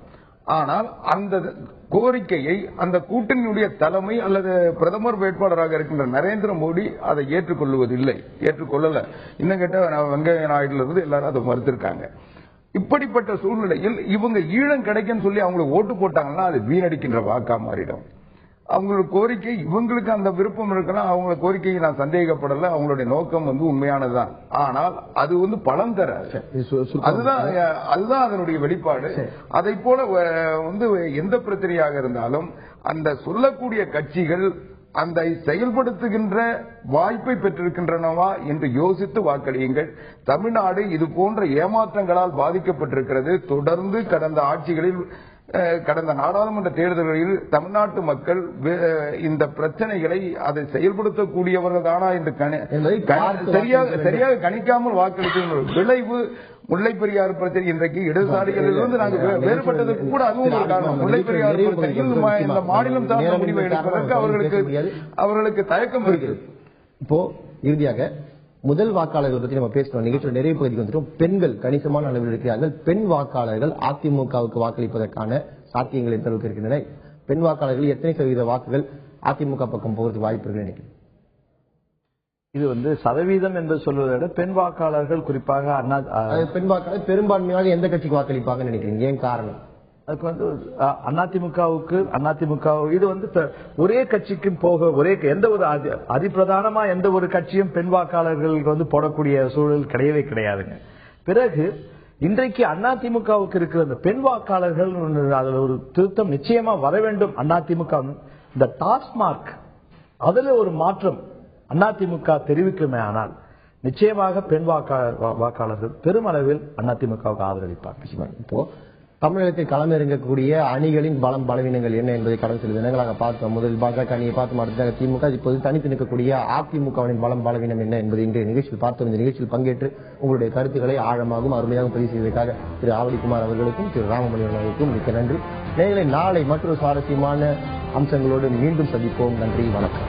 Speaker 3: ஆனால் அந்த கோரிக்கையை அந்த கூட்டணியுடைய தலைமை அல்லது பிரதமர் வேட்பாளராக இருக்கின்ற நரேந்திர மோடி அதை ஏற்றுக்கொள்ளல. இன்னும் கேட்ட வெங்கைய நாயுடுல இருந்து எல்லாரும் அதை மறுத்திருக்காங்க. இப்படிப்பட்ட சூழ்நிலையில் இவங்க ஈழம் கிடைக்குன்னு சொல்லி அவங்களுக்கு ஓட்டு போட்டாங்கன்னா அது வீணடிக்கின்ற வாக்கா மாறிடும். அவங்களோட கோரிக்கை இவங்களுக்கு அந்த விருப்பம் இருக்கலாம். அவங்க கோரிக்கையை நான் சந்தேகப்படல, அவங்களுடைய நோக்கம் உண்மையானதுதான். ஆனால் அது பலம் தராது. அதுதான் அதனுடைய வெளிப்பாடு. அதை போல எந்த பிரச்சனையாக இருந்தாலும் அந்த சொல்லக்கூடிய கட்சிகள் அந்த செயல்படுத்துகின்ற வாய்ப்பை பெற்றிருக்கின்றனவா என்று யோசித்து வாக்களியுங்கள். தமிழ்நாடு இது போன்ற ஏமாற்றங்களால் பாதிக்கப்பட்டிருக்கிறது. தொடர்ந்து கடந்த நாடாளுமன்ற தேர்தல்களில் தமிழ்நாட்டு மக்கள் இந்த பிரச்சனைகளை அதை செயல்படுத்தக்கூடியவர்கள் தானா என்று சரியாக கணிக்காமல் வாக்களித்த விளைவு முல்லைப்பெரியாறு பிரச்சனை இன்றைக்கு இடதுசாரிகளிலிருந்து நாங்கள் வேறுபட்டதற்கு கூட அதுவும் ஒரு காரணம். முல்லைப்பெரியாறு பிரச்சனையில் இந்த மாநிலம் சார்ந்த முடிவை எடுப்பதற்கு அவர்களுக்கு தயக்கம் இருக்கிறது.
Speaker 1: இப்போ இறுதியாக முதல் வாக்காளர்கள் பற்றி நம்ம பேசணும். நிகழ்ச்சியோட நிறைய பகுதிக்கு வந்துட்டோம். பெண்கள் கணிசமான அளவில் இருக்கிறார்கள். பெண் வாக்காளர்கள் அதிமுகவுக்கு வாக்களிப்பதற்கான சாத்தியங்கள் எந்த அளவுக்கு இருக்கின்றன? பெண் வாக்காளர்கள் எத்தனை சதவீத வாக்குகள் அதிமுக பக்கம் போகிறதுக்கு வாய்ப்பு இருக்கு நினைக்கிறேன்?
Speaker 4: இது சதவீதம் என்று சொல்வதை விட பெண் வாக்காளர்கள் குறிப்பாக
Speaker 1: பெண் வாக்காளர் பெரும்பான்மையாக எந்த கட்சிக்கு வாக்களிப்பாங்கன்னு நினைக்கிறீங்க? ஏன் காரணம்?
Speaker 4: அதுக்கு அதிமுக இது ஒரே கட்சிக்கும் போக எந்த ஒரு அதிப்பிரதானமா எந்த ஒரு கட்சியும் பெண் வாக்காளர்களுக்கு போடக்கூடிய சூழல் கிடையவே கிடையாதுங்க. பிறகு இன்றைக்கு அதிமுகவுக்கு இருக்கிற அந்த பெண் வாக்காளர்கள் அதுல ஒரு திருத்தம் நிச்சயமா வர வேண்டும். அதிமுக இந்த டாஸ்மார்க் அதுல ஒரு மாற்றம் அதிமுக தெரிவிக்குமே ஆனால் நிச்சயமாக பெண் வாக்காளர்கள் பெருமளவில் அதிமுகவுக்கு ஆதரவளிப்பாங்க.
Speaker 1: இப்போ தமிழகத்தில் களமிறங்கக்கூடிய அணிகளின் பலம் பலவீனங்கள் என்ன என்பதை கடந்த சில தினங்களாக பார்த்தோம். முதல் பாஜக அணியை பார்த்து அடுத்ததாக திமுக, இப்போது தனித்து நிற்கக்கூடிய அதிமுகவின் பலம் பலவீனம் என்ன என்பதை இன்றைய நிகழ்ச்சியில் பார்த்தோம். இந்த நிகழ்ச்சியில் பங்கேற்று உங்களுடைய கருத்துக்களை ஆழமாகவும் அருமையாகவும் பதிவு செய்வதற்காக திரு ஆவடிக்குமார் அவர்களுக்கும் திரு ராமமணி அவர்களுக்கும் மிக்க நன்றி. நேயர்களே, நாளை மற்றொரு சுவாரஸ்யமான அம்சங்களோடு மீண்டும் சந்திப்போம். நன்றி, வணக்கம்.